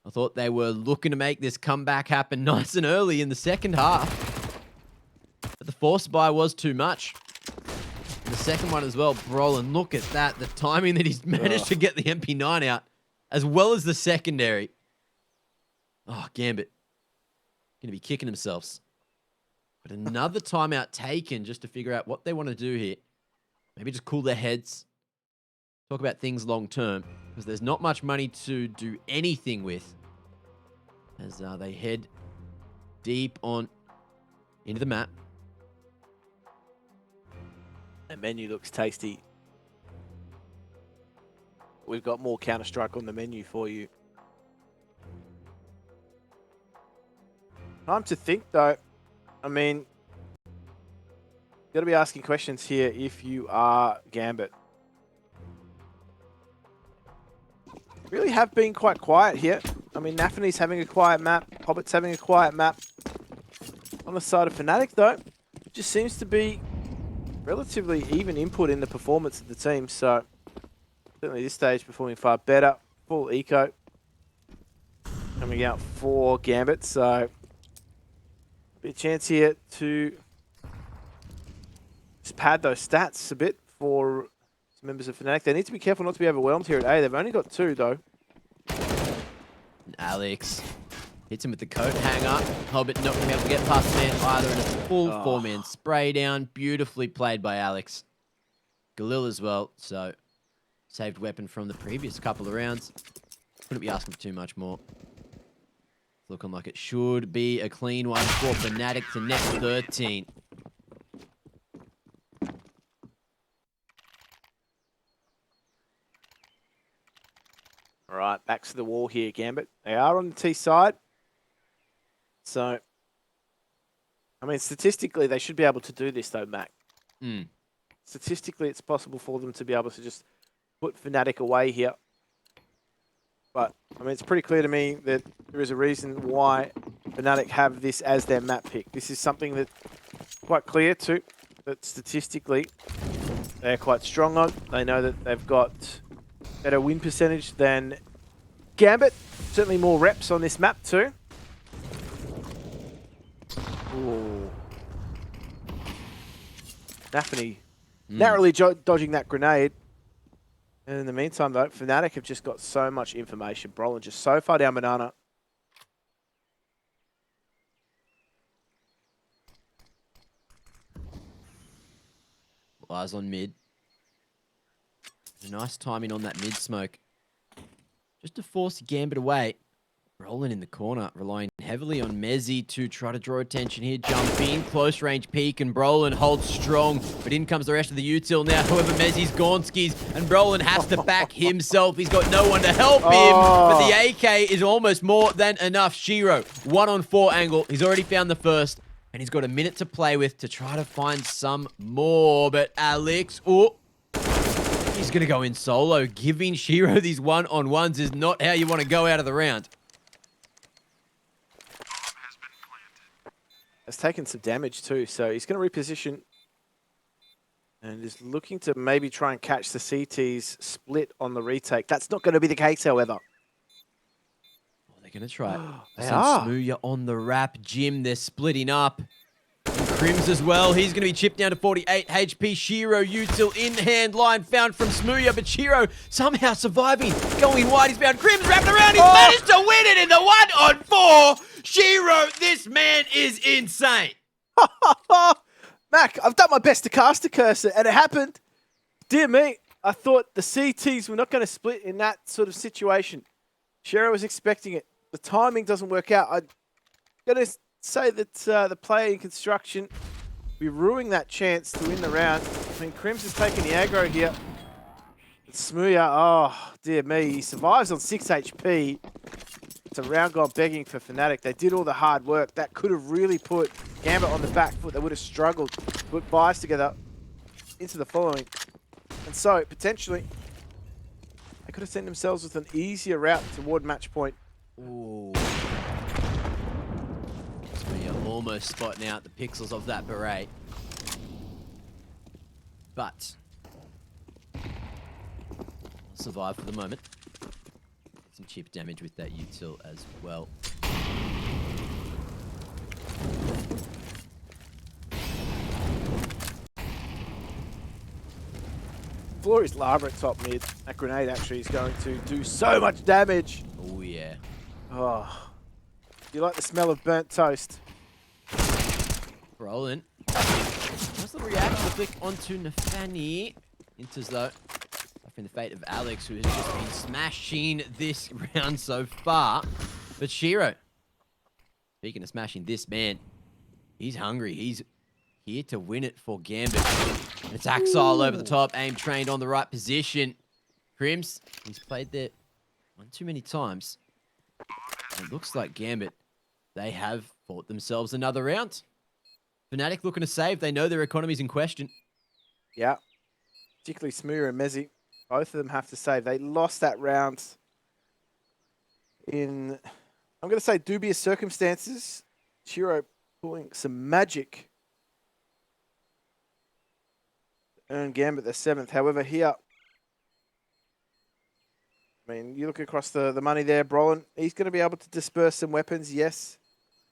Speaker 2: I thought they were looking to make this comeback happen nice and early in the second half. But the force buy was too much. And the second one as well, Brolin, look at that. The timing that he's managed to get the MP9 out, as well as the secondary. Oh, Gambit. Going to be kicking themselves. But another timeout taken just to figure out what they want to do here. Maybe just cool their heads. Talk about things long term, because there's not much money to do anything with as they head deep on into the map.
Speaker 1: The menu looks tasty. We've got more Counter-Strike on the menu for you. Time to think though. I mean, you got to be asking questions here if you are Gambit. Really have been quite quiet here. I mean, Nafany's having a quiet map. Hobbit's having a quiet map. On the side of fnatic, though, just seems to be relatively even input in the performance of the team. So, certainly this stage performing far better. Full eco coming out for Gambit. So, be a chance here to just pad those stats a bit for members of fnatic. They need to be careful not to be overwhelmed here at A. They've only got 2 though.
Speaker 2: And Alex hits him with the coat hanger. Hobbit not going to be able to get past the man either, and it's a full 4-man spray down. Beautifully played by Alex. Galil as well, so saved weapon from the previous couple of rounds. Couldn't be asking for too much more. Looking like it should be a clean one for fnatic to net 13.
Speaker 1: All right, back to the wall here, Gambit. They are on the T side. So, I mean, statistically, they should be able to do this, though, Mac. Statistically, it's possible for them to be able to just put fnatic away here. But, I mean, it's pretty clear to me that there is a reason why fnatic have this as their map pick. This is something that's quite clear, too, that statistically they're quite strong on. They know that they've got better win percentage than Gambit. Certainly more reps on this map too. Ooh. Nafany narrowly dodging that grenade. And in the meantime though, fnatic have just got so much information. Brolin just so far down Banana.
Speaker 2: Eyes on mid. Nice timing on that mid smoke. just to force Gambit away. Rolling in the corner, relying heavily on Mezzy to try to draw attention here. Jump in, close range peek, and Brolin holds strong. But in comes the rest of the util now. However, Mezzy's gone skis, and Brolin has to back himself. He's got no one to help him. But the AK is almost more than enough. Shiro, 1-on-4 angle. He's already found the first, and he's got a minute to play with to try to find some more. But Alex, he's going to go in solo. Giving Shiro these one-on-ones is not how you want to go out of the round.
Speaker 1: Has taken some damage too, so he's going to reposition and is looking to maybe try and catch the CT's split on the retake. That's not going to be the case, however.
Speaker 2: Well, they're going to try it.
Speaker 1: They are.
Speaker 2: Smooya on the wrap. Jim, they're splitting up. And Crims as well. He's going to be chipped down to 48 HP. Shiro, util in hand line found from Smooya, but Shiro somehow surviving. Going wide, he's found Crims wrapped around. He's managed to win it in the 1-on-4. Shiro, this man is insane.
Speaker 1: Mac, I've done my best to cast a cursor, and it happened. Dear me, I thought the CTs were not going to split in that sort of situation. Shiro was expecting it. The timing doesn't work out. I'm going to say that the player in construction will be ruining that chance to win the round. I mean, Crims has taken the aggro here. Smooya, oh, dear me, he survives on 6 HP. It's a round gone begging for fnatic. They did all the hard work. That could have really put Gambit on the back foot. They would have struggled to put buys together into the following. And so, potentially, they could have sent themselves with an easier route toward match point.
Speaker 2: Ooh. Smooya almost spotting out the pixels of that beret. But survive for the moment. Some chip damage with that util as well.
Speaker 1: Floor is lava at top mid. That grenade actually is going to do so much damage.
Speaker 2: Oh yeah.
Speaker 1: Oh, you like the smell of burnt toast?
Speaker 2: Brolin. Nice little reaction flick onto Nafani. Enters though. In the fate of Alex, who has just been smashing this round so far. But Shiro, speaking of smashing this man, he's hungry. He's here to win it for Gambit. And it's Axile over the top, aim trained on the right position. Crims, he's played there one too many times. And it looks like Gambit, they have fought themselves another round. fnatic looking to save. They know their economy's in question.
Speaker 1: Yeah, particularly Smooya and Mezzy. Both of them have to save. They lost that round in, I'm going to say, dubious circumstances. Shiro pulling some magic to earn Gambit their 7th. However, here, I mean, you look across the money there, Brolin, he's going to be able to disperse some weapons, yes.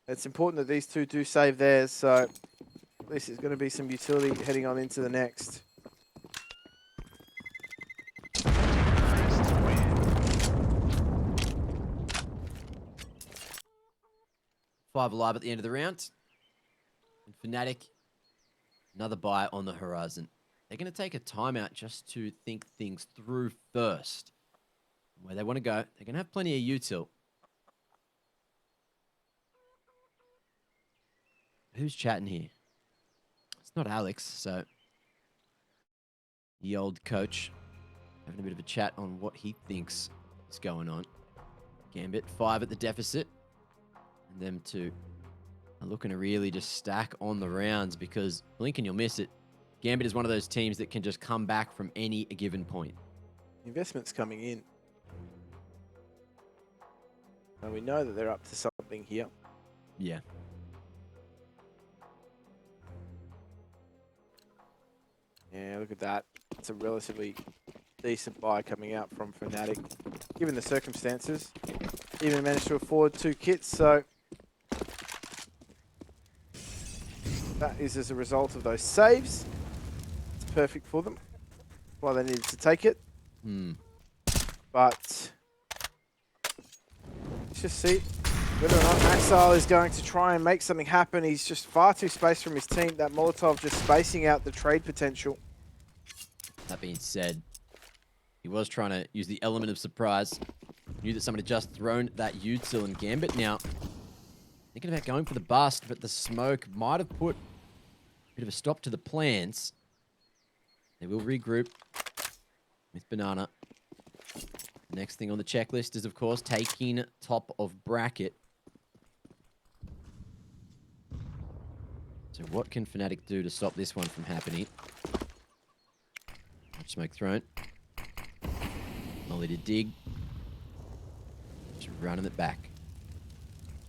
Speaker 1: It's important that these two do save theirs, so at least there's going to be some utility heading on into the next.
Speaker 2: 5 alive at the end of the round. And fnatic, another buy on the horizon. They're going to take a timeout just to think things through first. Where they want to go. They're going to have plenty of util. Who's chatting here? It's not Alex, so the old coach having a bit of a chat on what he thinks is going on. Gambit, 5 at the deficit. And them two are looking to really just stack on the rounds because blink and you'll miss it. Gambit is one of those teams that can just come back from any given point.
Speaker 1: Investment's coming in. And we know that they're up to something here.
Speaker 2: Yeah.
Speaker 1: Yeah, look at that. It's a relatively decent buy coming out from fnatic, given the circumstances. Even managed to afford 2 kits, so that is as a result of those saves. It's perfect for them. Why they needed to take it. But let's just see whether or not Axile is going to try and make something happen. He's just far too spaced from his team. That Molotov just spacing out the trade potential.
Speaker 2: That being said, He was trying to use the element of surprise. Knew that someone had just thrown that util, and Gambit now thinking about going for the bust, but the smoke might have put a bit of a stop to the plans. They will regroup with Banana. The next thing on the checklist is, of course, taking top of bracket. So what can Fnatic do to stop this one from happening? Smoke thrown. Molly to dig. Just running it back.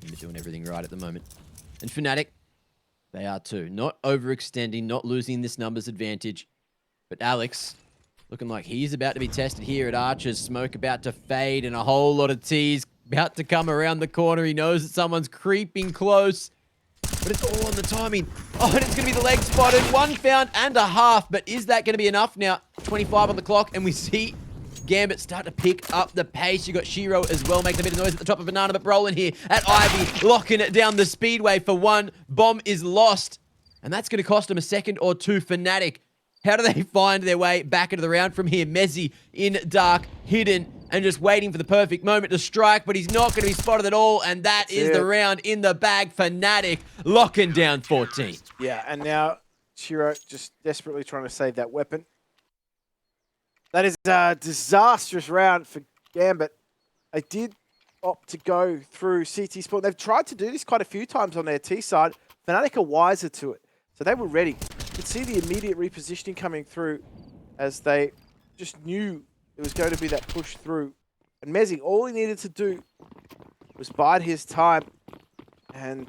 Speaker 2: They're doing everything right at the moment. And Fnatic, they are too. Not overextending, not losing this numbers advantage. But Alex, looking like he's about to be tested here at Archer's. Smoke about to fade and a whole lot of teas about to come around the corner. He knows that someone's creeping close. But it's all on the timing. Oh, and it's going to be the leg spotted. 1 found and a half. But is that going to be enough now? 25 on the clock. And we see Gambit start to pick up the pace. You got Shiro as well, making a bit of noise at the top of Banana. But Brolin here at Ivy, locking it down the speedway for 1. Bomb is lost. And that's going to cost him a second or two. Fnatic, how do they find their way back into the round from here? Mezzi in dark, hidden, and just waiting for the perfect moment to strike, but he's not going to be spotted at all, and that's the round in the bag. Fnatic locking down 14.
Speaker 1: Yeah, and now Shiro just desperately trying to save that weapon. That is a disastrous round for Gambit. They did opt to go through CT Sport. They've tried to do this quite a few times on their T side. Fnatic are wiser to it, so they were ready. You could see the immediate repositioning coming through as they just knew it was going to be that push through. And Mezzi, all he needed to do was bide his time. And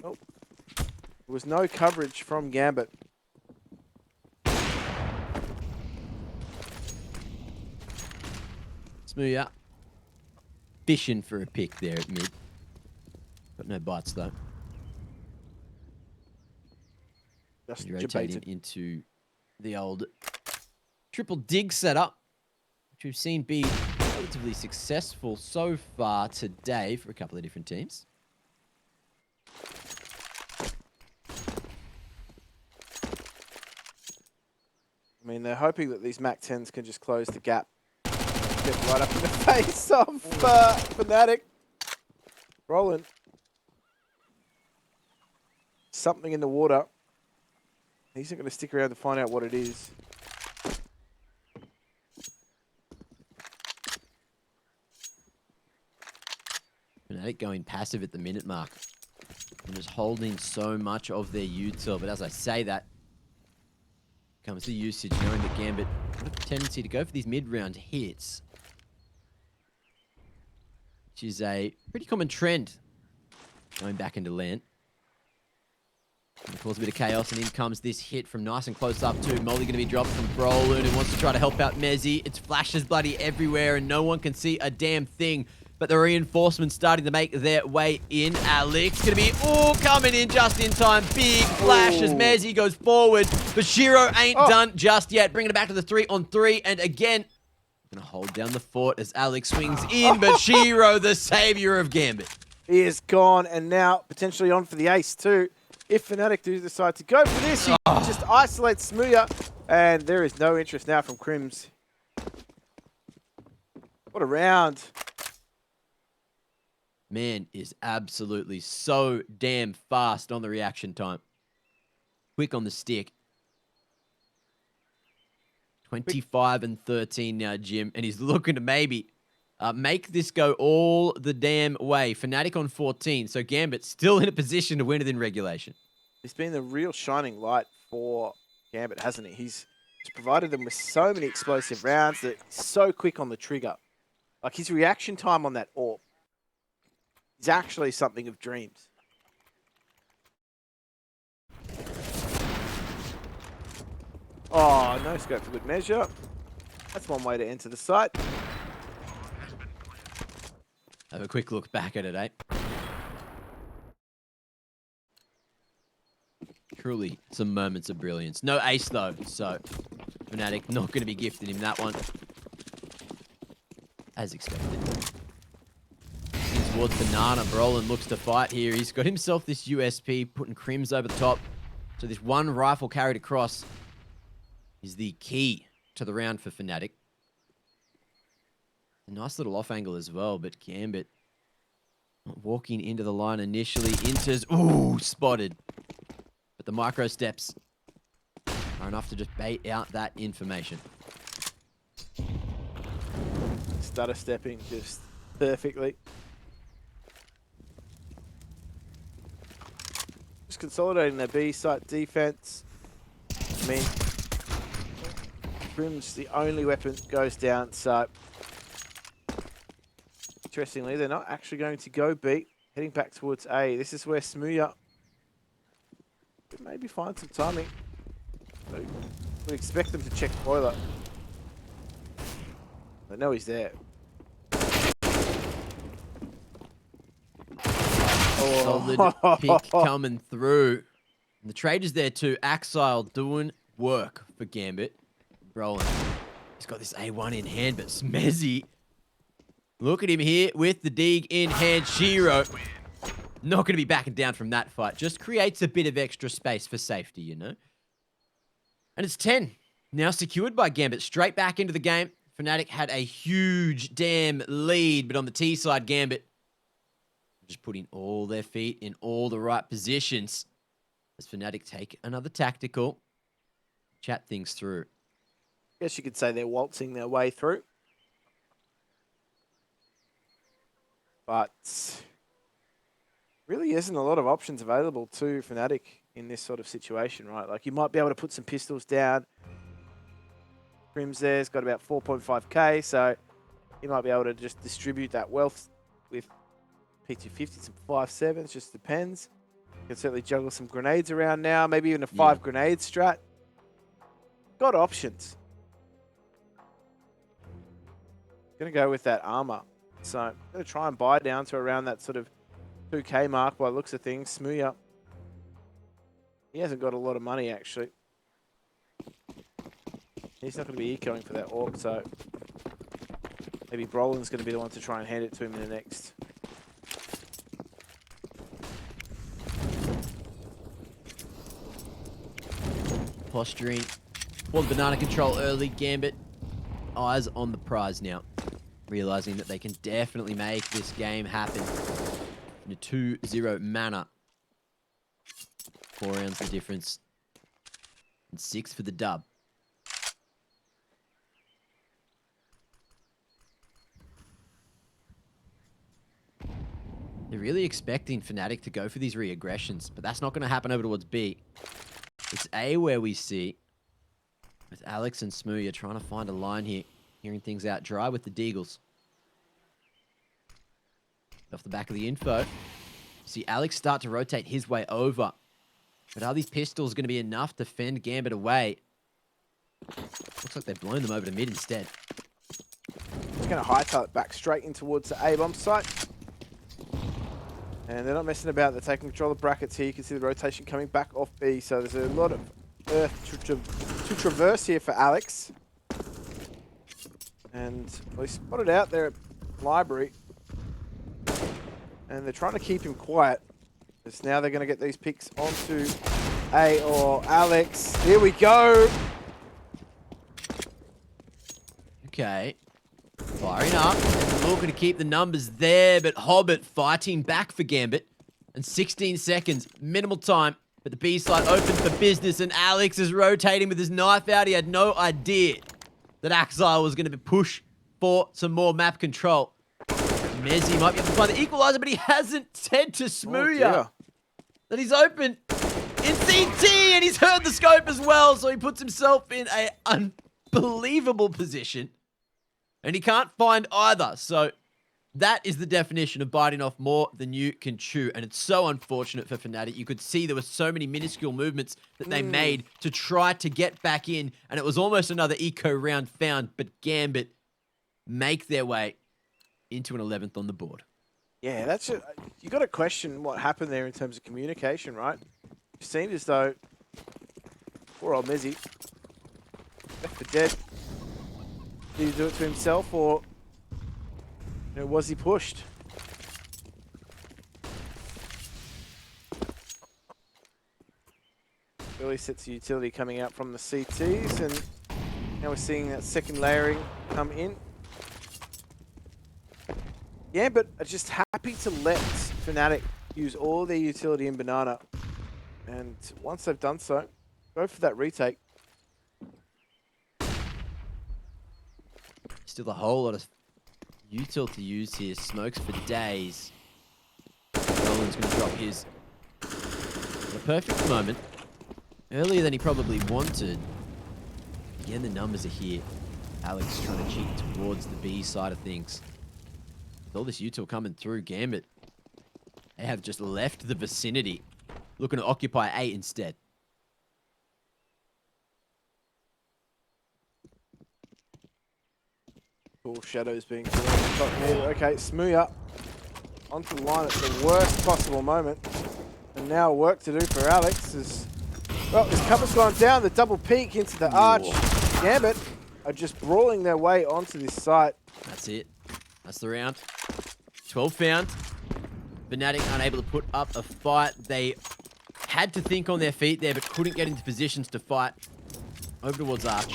Speaker 1: there was no coverage from Gambit.
Speaker 2: Smooth fishing for a pick there at mid. Got no bites though.
Speaker 1: Just
Speaker 2: rotating into the old triple dig setup, which we've seen be relatively successful so far today for a couple of different teams.
Speaker 1: I mean, they're hoping that these Mac 10s can just close the gap. Get right up in the face of Fnatic. Rolling. Something in the water. He's not going to stick around to find out what it is.
Speaker 2: Fnatic going passive at the minute mark. And just holding so much of their util. But as I say that, comes the usage, knowing that Gambit have a tendency to go for these mid-round hits. Which is a pretty common trend going back into land. And cause a bit of chaos, and in comes this hit from nice and close up too. Molly going to be dropped from Brolin, who wants to try to help out Mezzi. It's flashes bloody everywhere, and no one can see a damn thing. But the reinforcements starting to make their way in. Alex going to be, coming in just in time. Big flash as Mezzi goes forward. But Shiro ain't done just yet. Bringing it back to the 3-on-3. And again, going to hold down the fort as Alex swings in. But Shiro, the savior of Gambit.
Speaker 1: He is gone, and now potentially on for the ace too. If Fnatic do decide to go for this, he just isolates Smooya. And there is no interest now from Crims. What a round.
Speaker 2: Man is absolutely so damn fast on the reaction time. Quick on the stick. 25 and 13 now, Jim. And he's looking to maybe make this go all the damn way. Fnatic on 14. So Gambit still in a position to win it in regulation.
Speaker 1: He's been the real shining light for Gambit, hasn't he? He's provided them with so many explosive rounds that he's so quick on the trigger. Like his reaction time on that AWP is actually something of dreams. Oh, no scope for good measure. That's one way to enter the site.
Speaker 2: Have a quick look back at it, eh? Truly some moments of brilliance. No ace though, so Fnatic not going to be gifting him that one. As expected. Towards Banana, Brolin looks to fight here. He's got himself this USP, putting Crims over the top. So this one rifle carried across is the key to the round for Fnatic. A nice little off angle as well, but Gambit not walking into the line initially. Enters. Ooh, spotted. But the micro steps are enough to just bait out that information.
Speaker 1: Stutter stepping just perfectly. Just consolidating their B site defense. I mean, Grim's the only weapon goes down, so interestingly, they're not actually going to go B, heading back towards A. This is where Smooya could maybe find some timing. So we expect them to check boiler. They know he's there.
Speaker 2: Solid pick coming through. And the traders there too. Axile doing work for Gambit. Rolling. He's got this A1 in hand, but Smezzy, look at him here with the dig in hand. Shiro, not going to be backing down from that fight. Just creates a bit of extra space for safety, you know. And it's 10. Now secured by Gambit. Straight back into the game. fnatic had a huge damn lead, but on the T side, Gambit just putting all their feet in all the right positions. As fnatic take another tactical. Chat things through.
Speaker 1: Guess you could say they're waltzing their way through. But really isn't a lot of options available to fnatic in this sort of situation, right? Like you might be able to put some pistols down. Crim's there's got about 4.5k, so you might be able to just distribute that wealth with P250s and 5.7s, just depends. You can certainly juggle some grenades around now, maybe even a 5 grenade strat. Got options. Gonna go with that armor. So I'm gonna try and buy down to around that sort of 2k mark by the looks of things. Smooya. He hasn't got a lot of money actually. He's not gonna be ecoing for that orc, so maybe Brolin's gonna be the one to try and hand it to him in the next.
Speaker 2: Posturing for the banana control early. Gambit, eyes on the prize now. Realizing that they can definitely make this game happen in a 2-0 manner. 4 rounds the difference. And 6 for the dub. They're really expecting fnatic to go for these re-aggressions, but that's not going to happen over towards B. It's A where we see, with Alex and Smooya trying to find a line here. Hearing things out dry with the Deagles. Off the back of the info, see Alex start to rotate his way over. But are these pistols going to be enough to fend Gambit away? Looks like they've blown them over to mid instead.
Speaker 1: Just going to hightail it back straight in towards the A-bomb site. And they're not messing about. They're taking control of brackets here. You can see the rotation coming back off B. So there's a lot of earth to traverse here for Alex. And we spotted out there at library. And they're trying to keep him quiet. Because now they're going to get these picks onto A or Alex. Here we go.
Speaker 2: Okay. Firing up. Looking to keep the numbers there, but Hobbit fighting back for Gambit. And 16 seconds, minimal time. But the B side open for business, and Alex is rotating with his knife out. He had no idea that Axile was going to push for some more map control. Mezzy might be able to find the equalizer, but he hasn't said to Smooya that he's open in CT, and he's heard the scope as well, so he puts himself in an unbelievable position. And he can't find either, so that is the definition of biting off more than you can chew. And it's so unfortunate for fnatic. You could see there were so many minuscule movements that they made to try to get back in, and it was almost another eco round found, but Gambit make their way into an 11th on the board.
Speaker 1: Yeah, that's it. You got to question what happened there in terms of communication, right? It seemed as though poor old Mezzy left for dead. Did he do it to himself, or was he pushed? Early sets of utility coming out from the CTs, and now we're seeing that second layering come in. Gambit are just happy to let fnatic use all their utility in banana. And once they've done so, go for that retake.
Speaker 2: Still a whole lot of util to use here. Smokes for days. Roland's going to drop his at a perfect moment. Earlier than he probably wanted. Again, the numbers are here. Alex trying to cheat towards the B side of things. With all this util coming through, Gambit, they have just left the vicinity. Looking to occupy A instead.
Speaker 1: Cool shadows being shot here. Okay, Smooya onto the line at the worst possible moment. And now work to do for Alex as, well, his cover's gone down, the double peek into the arch. Gambit are just brawling their way onto this site.
Speaker 2: That's it. That's the round. 12 found. fnatic unable to put up a fight. They had to think on their feet there, but couldn't get into positions to fight. Over towards Arch.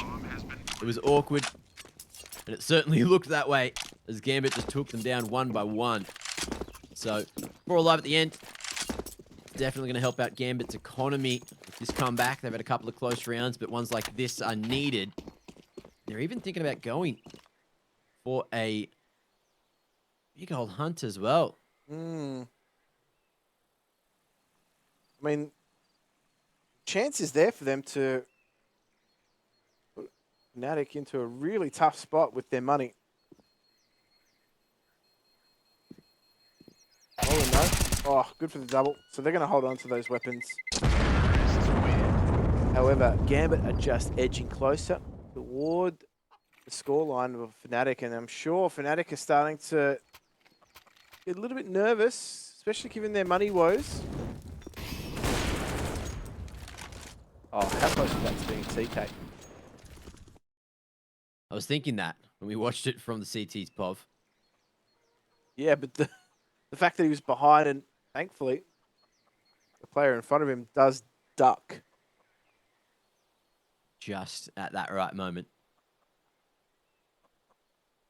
Speaker 2: It was awkward. And it certainly looked that way as Gambit just took them down one by one. So, 4 alive at the end. Definitely going to help out Gambit's economy with this comeback. They've had a couple of close rounds, but ones like this are needed. They're even thinking about going for a big old hunt as well.
Speaker 1: I mean, chance is there for them to put fnatic into a really tough spot with their money. Oh, no. Oh, good for the double. So they're going to hold on to those weapons. However, Gambit are just edging closer toward the scoreline of fnatic, and I'm sure fnatic are starting to get a little bit nervous, especially given their money woes. Oh, how close is that to being TK?
Speaker 2: I was thinking that when we watched it from the CT's POV.
Speaker 1: Yeah, but the fact that he was behind and thankfully the player in front of him does duck.
Speaker 2: Just at that right moment.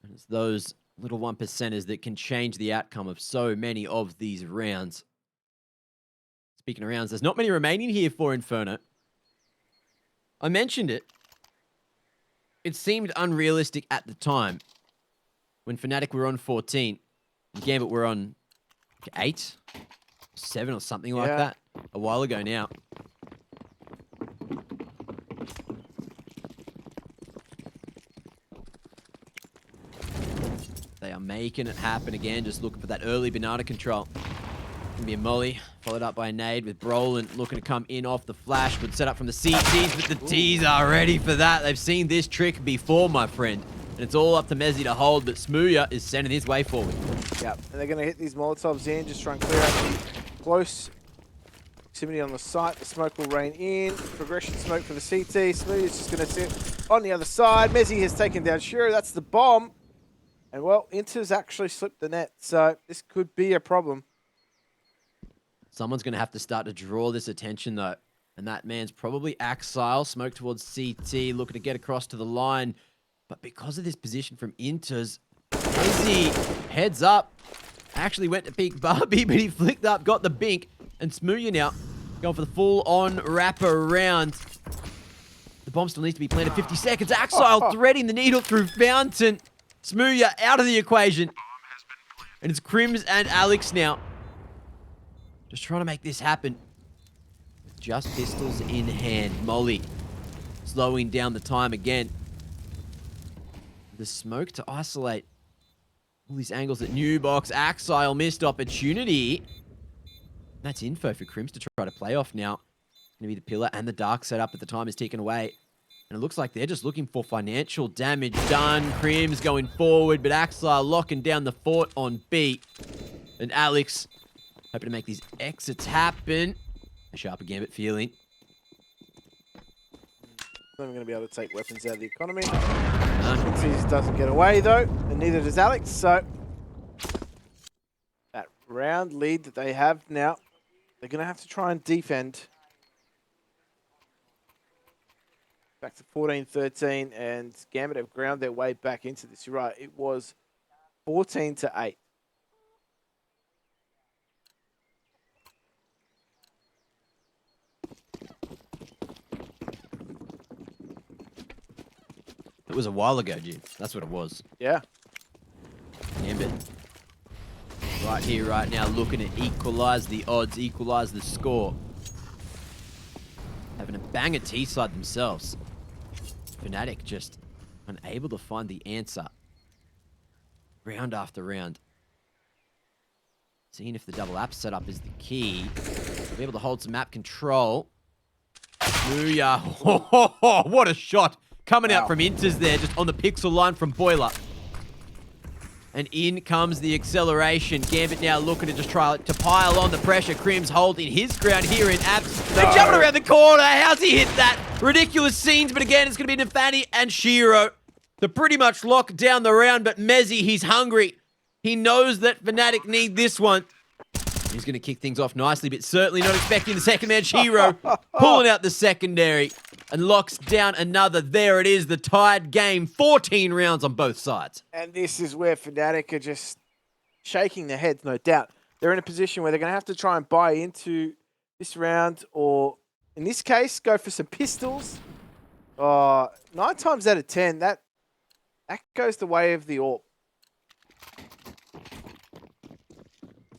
Speaker 2: And it's those little 1%ers that can change the outcome of so many of these rounds. Speaking of rounds, there's not many remaining here for Inferno. I mentioned it. It seemed unrealistic at the time when fnatic were on 14 and Gambit were on 8, 7 or something like that a while ago now. They are making it happen again, just looking for that early banana control. Gonna be a molly, followed up by a nade with Brolin looking to come in off the flash. Good setup from the CTs, but the T's are ready for that. They've seen this trick before, my friend. And it's all up to Mezzy to hold, but Smooya is sending his way forward.
Speaker 1: Yep, and they're going to hit these Molotovs in, just try and clear out the close proximity on the site. The smoke will rain in. Progression smoke for the CT. Smooya's just going to sit on the other side. Mezzy has taken down Shuro. That's the bomb. And, well, Inter's actually slipped the net, so this could be a problem.
Speaker 2: Someone's going to have to start to draw this attention, though. And that man's probably Axile. Smoke towards CT, looking to get across to the line. But because of this position from Inters, Izzy heads up. Actually went to peek Barbie, but he flicked up, got the bink. And Smooya now going for the full-on wrap around. The bomb still needs to be planted. 50 seconds. Axile threading the needle through Fountain. Smooya out of the equation. And it's Crims and Alex now. Just trying to make this happen. With just pistols in hand. Molly slowing down the time again. The smoke to isolate all these angles at New Box. Axile missed opportunity. That's info for Crims to try to play off now. Going to be the pillar and the dark setup at the time is taken away. And it looks like they're just looking for financial damage done. Crims going forward, but Axile locking down the fort on B. And Alex hoping to make these exits happen. A sharper Gambit feeling.
Speaker 1: Not even going to be able to take weapons out of the economy. Quincy's doesn't get away, though, and neither does Alex. So that round lead that they have now, they're going to have to try and defend. Back to 14-13, and Gambit have ground their way back into this. You're right, it was 14-8.
Speaker 2: was a while ago, Jim. That's what it was.
Speaker 1: Yeah.
Speaker 2: Gambit. Right here, right now, looking to equalise the odds, equalise the score. Having a banger T-side themselves. fnatic just unable to find the answer. Round after round. Seeing if the double app setup is the key. Be able to hold some map control. Booyah. What a shot. Coming out from Inters there, just on the pixel line from Boiler. And in comes the acceleration. Gambit now looking to just try to pile on the pressure. Crim's holding his ground here in Apps. They're jumping around the corner. How's he hit that? Ridiculous scenes, but again, it's going to be Nafani and Shiro to pretty much lock down the round. But Mezzi, he's hungry. He knows that fnatic need this one. He's going to kick things off nicely, but certainly not expecting the second man. Shiro pulling out the secondary and locks down another. There it is, the tied game. 14 rounds on both sides.
Speaker 1: And this is where fnatic are just shaking their heads, no doubt. They're in a position where they're going to have to try and buy into this round, or in this case, go for some pistols. 9 times out of 10, that goes the way of the AWP.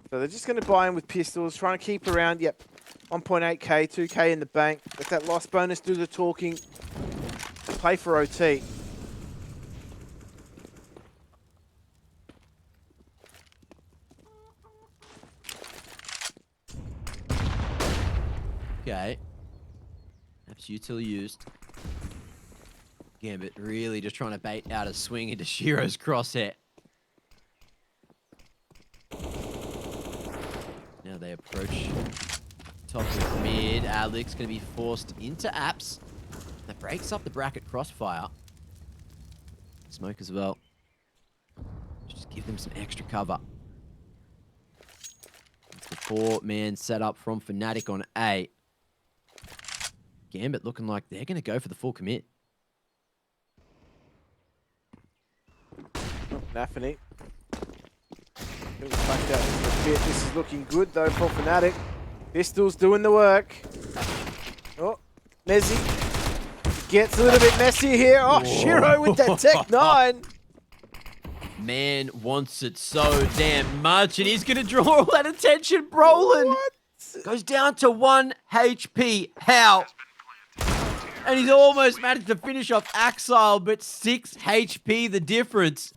Speaker 1: So they're just going to buy in with pistols, trying to keep around, 1.8k, 2k in the bank. Let that loss bonus do the talking. Play for OT.
Speaker 2: Okay. Perhaps util used. Gambit really just trying to bait out a swing into Shiro's crosshair. Now they approach top of mid. Alex going to be forced into Apps. That breaks up the bracket crossfire. Smoke as well. Just give them some extra cover. It's the 4-man setup from fnatic on A. Gambit looking like they're going to go for the full commit.
Speaker 1: Nafani. This is looking good though for fnatic. Pistol's doing the work. Oh, Mezzi gets a little bit messy here. Oh, whoa. Shiro with that Tech 9.
Speaker 2: Man wants it so damn much, and he's going to draw all that attention. Brolin goes down to 1 HP. How? And he's almost managed to finish off Axile, but 6 HP the difference.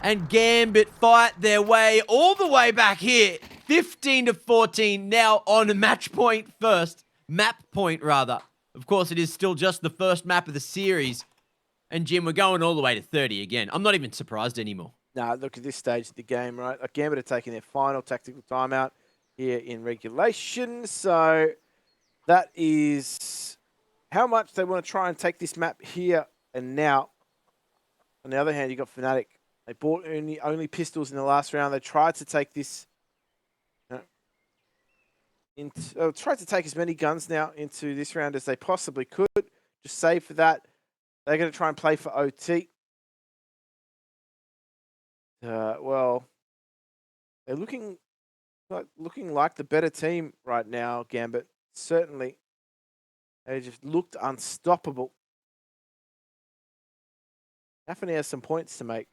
Speaker 2: And Gambit fight their way all the way back here. 15-14 now on match point first. Map point, rather. Of course, it is still just the first map of the series. And Jim, we're going all the way to 30 again. I'm not even surprised anymore.
Speaker 1: Nah, look at this stage of the game, right? Like Gambit are taking their final tactical timeout here in regulation. So that is how much they want to try and take this map here and now. On the other hand, you got fnatic. They bought only pistols in the last round. They tried to take this, tried to take as many guns now into this round as they possibly could. Just save for that. They're going to try and play for OT. Well, they're looking like the better team right now, Gambit. Certainly. They just looked unstoppable. Nafani has some points to make.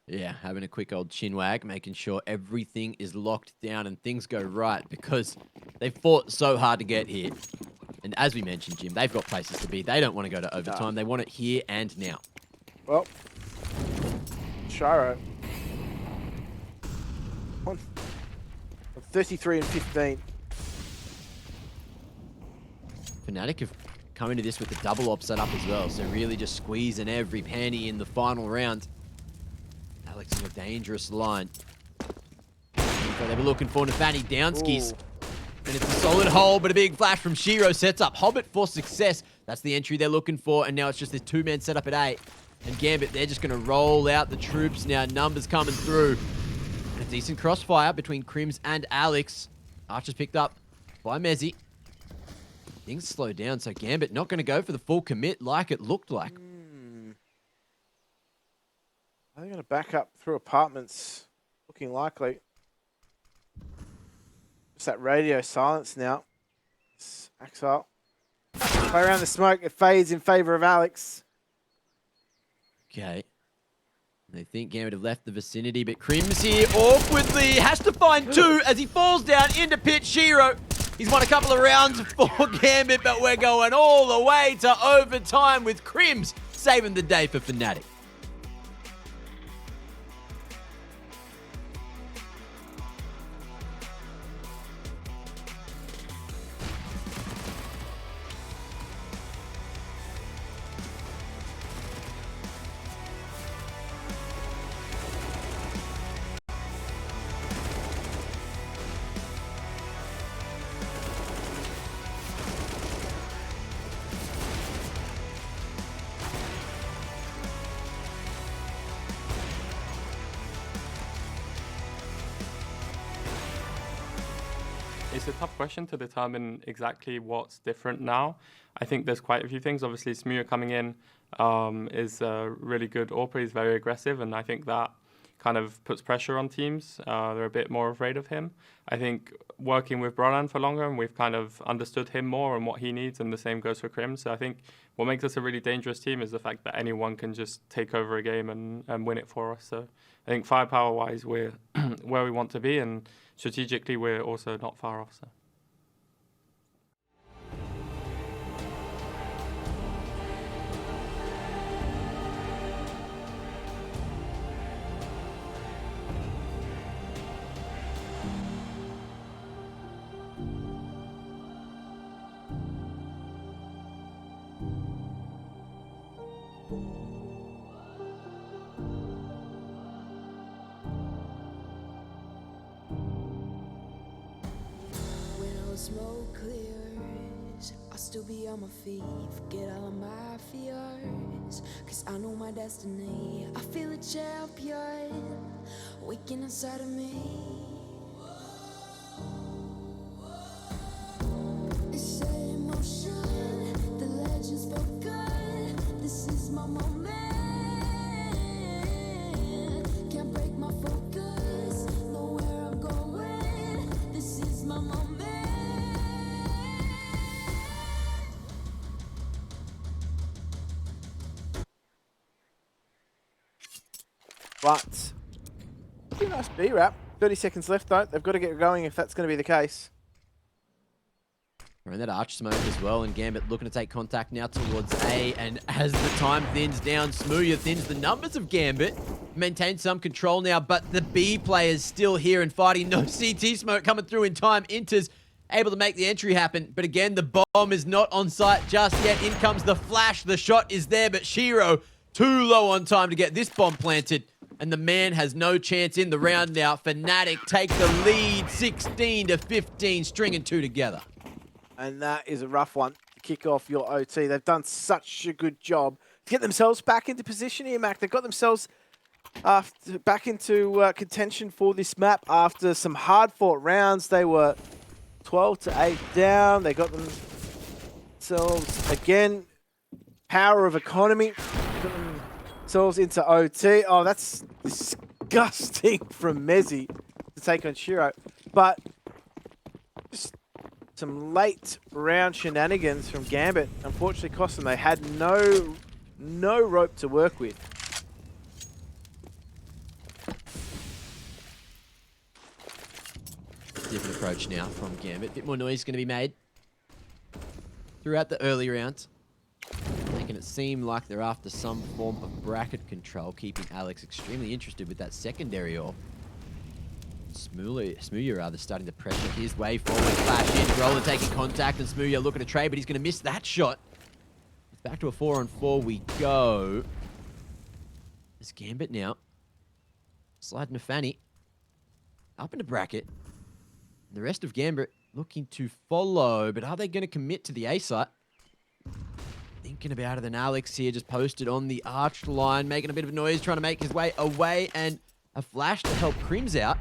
Speaker 2: Yeah, having a quick old chin wag, making sure everything is locked down and things go right, because they fought so hard to get here. And as we mentioned, Jim, they've got places to be. They don't want to go to overtime. No. They want it here and now.
Speaker 1: Well, Shiro on 33-15.
Speaker 2: fnatic have come into this with the double op setup as well, so really just squeezing every penny in the final round. Alex in a dangerous line. They were looking for Nafani downskis. And it's a solid hole, but a big flash from Shiro sets up Hobbit for success. That's the entry they're looking for, and now it's just this 2-man setup at A. And Gambit, they're just going to roll out the troops now. Numbers coming through. And a decent crossfire between Crims and Alex. Archer's picked up by Mezzi. Things slow down, so Gambit not going to go for the full commit like it looked like.
Speaker 1: They're going to back up through apartments. Looking likely. Just that radio silence now. It's Axel. Play around the smoke. It fades in favor of Alex.
Speaker 2: Okay. They think Gambit have left the vicinity, but Crims here awkwardly has to find two as he falls down into pit. Shiro, he's won a couple of rounds for Gambit, but we're going all the way to overtime with Crims saving the day for fnatic.
Speaker 3: It's a tough question to determine exactly what's different now. I think there's quite a few things. Obviously, Smooya coming in is a really good AWP. He's very aggressive, and I think that kind of puts pressure on teams. They're a bit more afraid of him. I think working with Brolan for longer, and we've kind of understood him more and what he needs, and the same goes for Krim. So I think what makes us a really dangerous team is the fact that anyone can just take over a game and win it for us. So I think firepower-wise, we're where we want to be, and strategically, we're also not far off. So.
Speaker 4: Smoke clears, I'll still be on my feet, forget all of my fears, cause I know my destiny. I feel a champion waking inside of me. It's in motion, the legend's spoken, this is my moment. Can't break my focus, know where I'm going, this is my moment.
Speaker 1: But pretty nice B wrap. 30 seconds left though. They've got to get going if that's going to be the case.
Speaker 2: We're in that arch smoke as well, and Gambit looking to take contact now towards A. And as the time thins down, Smooya thins the numbers of Gambit. Maintains some control now, but the B players still here and fighting. No CT smoke coming through in time. Inter's able to make the entry happen, but again, the bomb is not on site just yet. In comes the flash. The shot is there, but Shiro too low on time to get this bomb planted. And the man has no chance in the round now. fnatic take the lead 16-15, stringing two together.
Speaker 1: And that is a rough one to kick off your OT. They've done such a good job to get themselves back into position here, Mac. They've got themselves back into contention for this map after some hard-fought rounds. They were 12-8 down. They got themselves, again, power of economy. Got themselves into OT. Oh, that's disgusting from Mezzy to take on Shiro. But just some late round shenanigans from Gambit unfortunately cost them. They had no rope to work with.
Speaker 2: Different approach now from Gambit. Bit more noise is going to be made throughout the early rounds, making it seem like they're after some form of bracket control, keeping Alex extremely interested with that secondary or Smooya rather starting to pressure his way forward. Flash in, Roller taking contact, and Smooya looking to trade, but he's going to miss that shot. It's back to a 4-on-4 we go. It's Gambit now. Sliding to Fanny. Up into bracket. The rest of Gambit looking to follow, but are they going to commit to the A site? Thinking about it, then Alex here just posted on the arch line, making a bit of noise, trying to make his way away, and a flash to help Crims out.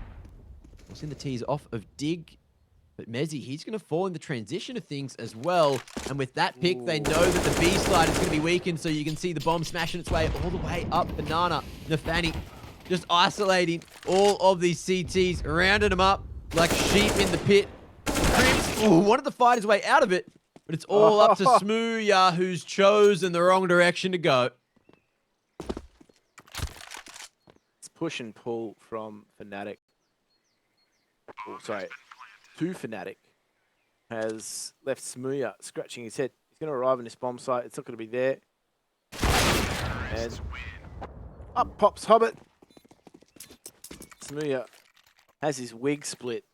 Speaker 2: We've seen the tease off of Dig, but Mezzy, he's going to fall in the transition of things as well. And with that pick, they know that the B slide is going to be weakened, so you can see the bomb smashing its way all the way up. Banana, Nafani, just isolating all of these CTs, rounding them up like sheep in the pit. Crims wanted to fight his way out of it, but it's all up to Smooya, who's chosen the wrong direction to go.
Speaker 1: push and pull from fnatic. Oh, sorry, to fnatic has left Smuya scratching his head. He's going to arrive in this bomb site. It's not going to be there. And up pops Hobbit. Smuya has his wig split.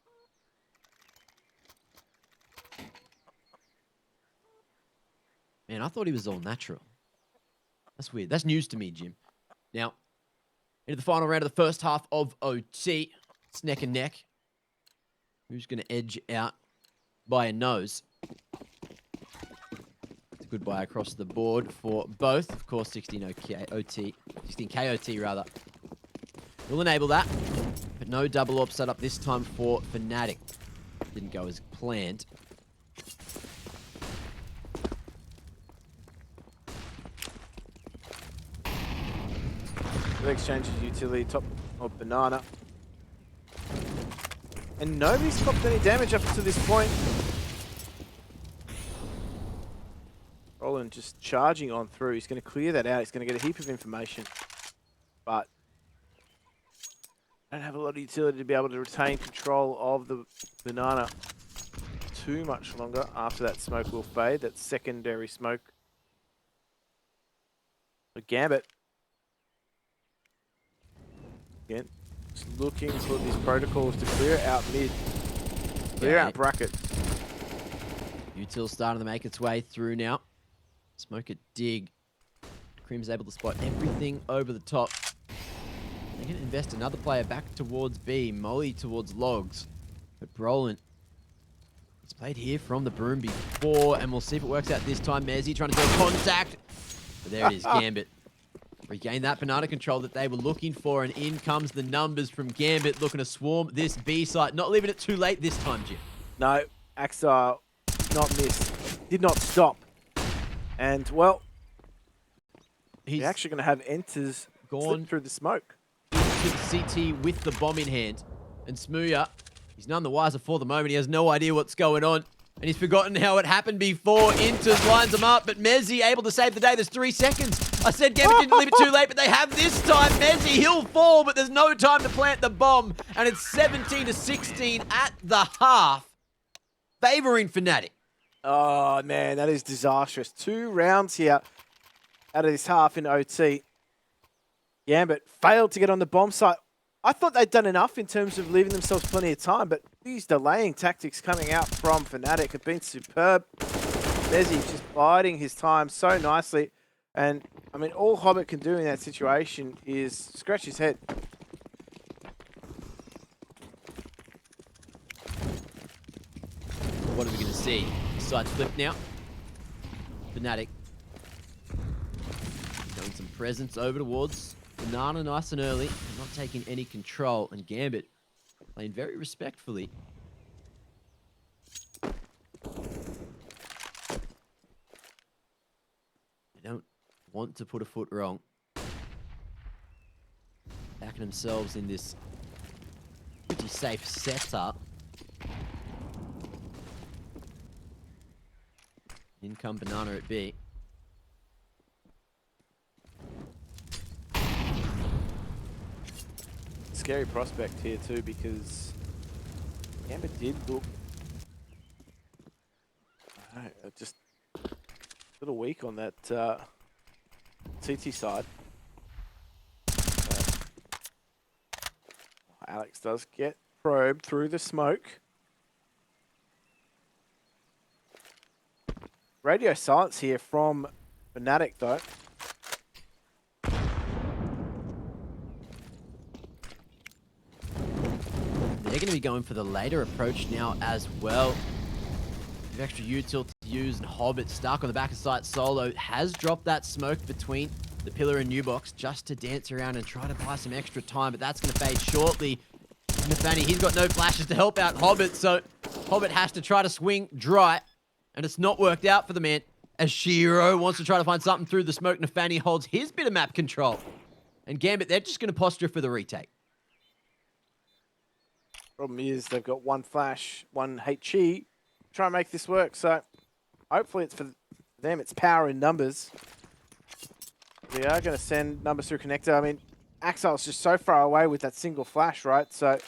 Speaker 2: Man, I thought he was all natural. That's weird. That's news to me, Jim. Now, into the final round of the first half of OT. It's neck and neck. Who's going to edge out by a nose? It's a good buy across the board for both. Of course, 16 OT, 16 KOT rather. Will enable that, but no double op set up this time for fnatic. Didn't go as planned.
Speaker 1: Exchanges utility top of banana. And nobody's popped any damage up to this point. Roland just charging on through. He's going to clear that out. He's going to get a heap of information. But don't have a lot of utility to be able to retain control of the banana too much longer. After that smoke will fade. That secondary smoke. A Gambit. Again, just looking for these protocols to clear out mid. Clear out bracket.
Speaker 2: Util starting to make its way through now. Smoke it dig. Cream's able to spot everything over the top. They're going to invest another player back towards B. Molly towards Logs. But Brolin, it's played here from the broom before, and we'll see if it works out this time. Mezzi trying to do a contact. But there it is, Gambit. Regain that banana control that they were looking for, and in comes the numbers from Gambit looking to swarm this B site. Not leaving it too late this time, Jim.
Speaker 1: No, Axar did not miss. Did not stop. And, well, he's actually going to have enters gone through the smoke.
Speaker 2: Into the CT with the bomb in hand. And Smuya, he's none the wiser for the moment. He has no idea what's going on. And he's forgotten how it happened before. Inters lines him up, but Mezzi able to save the day. There's 3 seconds. I said Gambit didn't leave it too late, but they have this time. Mezzi, he'll fall, but there's no time to plant the bomb. And it's 17-16 at the half, favoring fnatic.
Speaker 1: Oh, man, that is disastrous. 2 rounds here out of this half in OT. Gambit failed to get on the bomb site. I thought they'd done enough in terms of leaving themselves plenty of time, but these delaying tactics coming out from fnatic have been superb. Mezzi just biding his time so nicely. And, I mean, all Hobbit can do in that situation is scratch his head.
Speaker 2: What are we going to see? Side flip now. fnatic showing some presence over towards Banana nice and early, not taking any control, and Gambit playing very respectfully. They don't want to put a foot wrong. Backing themselves in this pretty safe setup. In come Banana at B.
Speaker 1: Scary prospect here too, because Gambit did look just a little weak on that CT side. Alex does get probed through the smoke. Radio silence here from fnatic though.
Speaker 2: They're going to be going for the later approach now as well. Have extra util to use, and Hobbit stuck on the back of site solo has dropped that smoke between the pillar and new box just to dance around and try to buy some extra time, but that's going to fade shortly. Nathani, he's got no flashes to help out Hobbit, so Hobbit has to try to swing dry, and it's not worked out for the man as Shiro wants to try to find something through the smoke. Nathani holds his bit of map control, and Gambit, they're just going to posture for the retake.
Speaker 1: Problem is they've got one flash, one HE. Try and make this work. So hopefully it's for them. It's power in numbers. We are going to send numbers through connector. I mean, Axel's just so far away with that single flash, right? So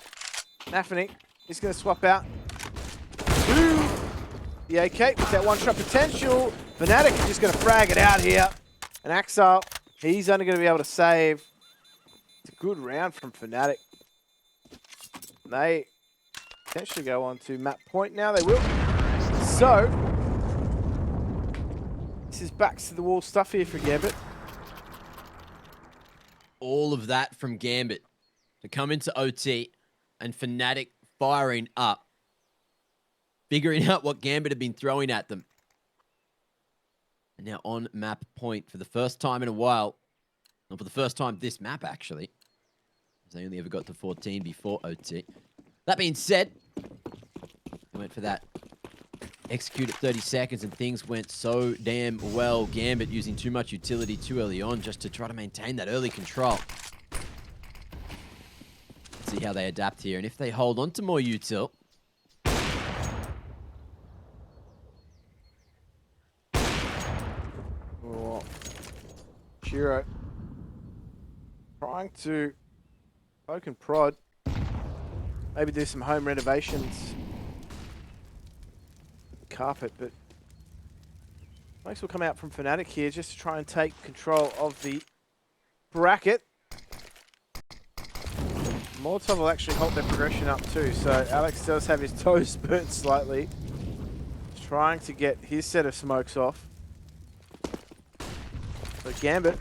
Speaker 1: Nafany is going to swap out to the AK with that one-shot potential. fnatic is just going to frag it out here. And Axel, he's only going to be able to save. It's a good round from fnatic. They potentially go on to map point now. They will. So this is backs to the wall stuff here for Gambit.
Speaker 2: All of that from Gambit to come into OT and fnatic firing up, figuring out what Gambit have been throwing at them. And now on map point for the first time in a while, or for the first time this map actually, they only ever got to 14 before OT. That being said, they went for that execute at 30 seconds and things went so damn well. Gambit using too much utility too early on just to try to maintain that early control. Let's see how they adapt here, and if they hold on to more util.
Speaker 1: Oh, Shiro trying to poke and prod. Maybe do some home renovations. Carpet, but most will come out from fnatic here just to try and take control of the bracket. Molotov will actually halt their progression up too, so Alex does have his toes burnt slightly. Trying to get his set of smokes off. But Gambit,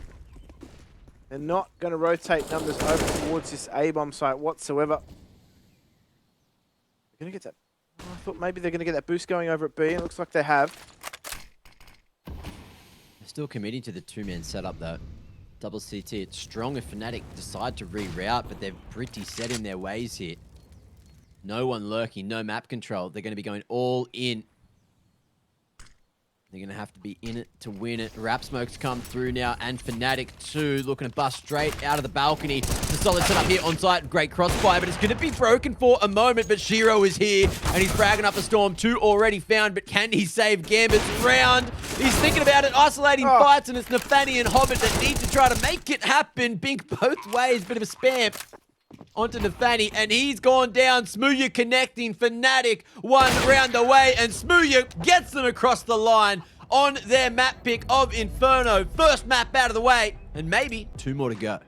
Speaker 1: they're not going to rotate numbers over towards this A-bomb site whatsoever. They're going to get that. I thought maybe they're going to get that boost going over at B, and it looks like they have.
Speaker 2: They're still committing to the two-man setup though. Double CT, it's strong if fnatic decide to reroute, but they're pretty set in their ways here. No one lurking, no map control. They're going to be going all in. They're going to have to be in it to win it. Rap Smokes come through now, and fnatic too, looking to bust straight out of the balcony. It's a solid setup here on site. Great crossfire, but it's going to be broken for a moment. But Shiro is here, and he's fragging up a Storm. 2 already found, but can he save Gambit's round? He's thinking about it, isolating fights, and it's Nafany and Hobbit that need to try to make it happen. Bink both ways, bit of a spam onto Nafany, and he's gone down. Smooya connecting, fnatic 1 round away, and Smooya gets them across the line on their map pick of Inferno. First map out of the way, and maybe 2 more to go.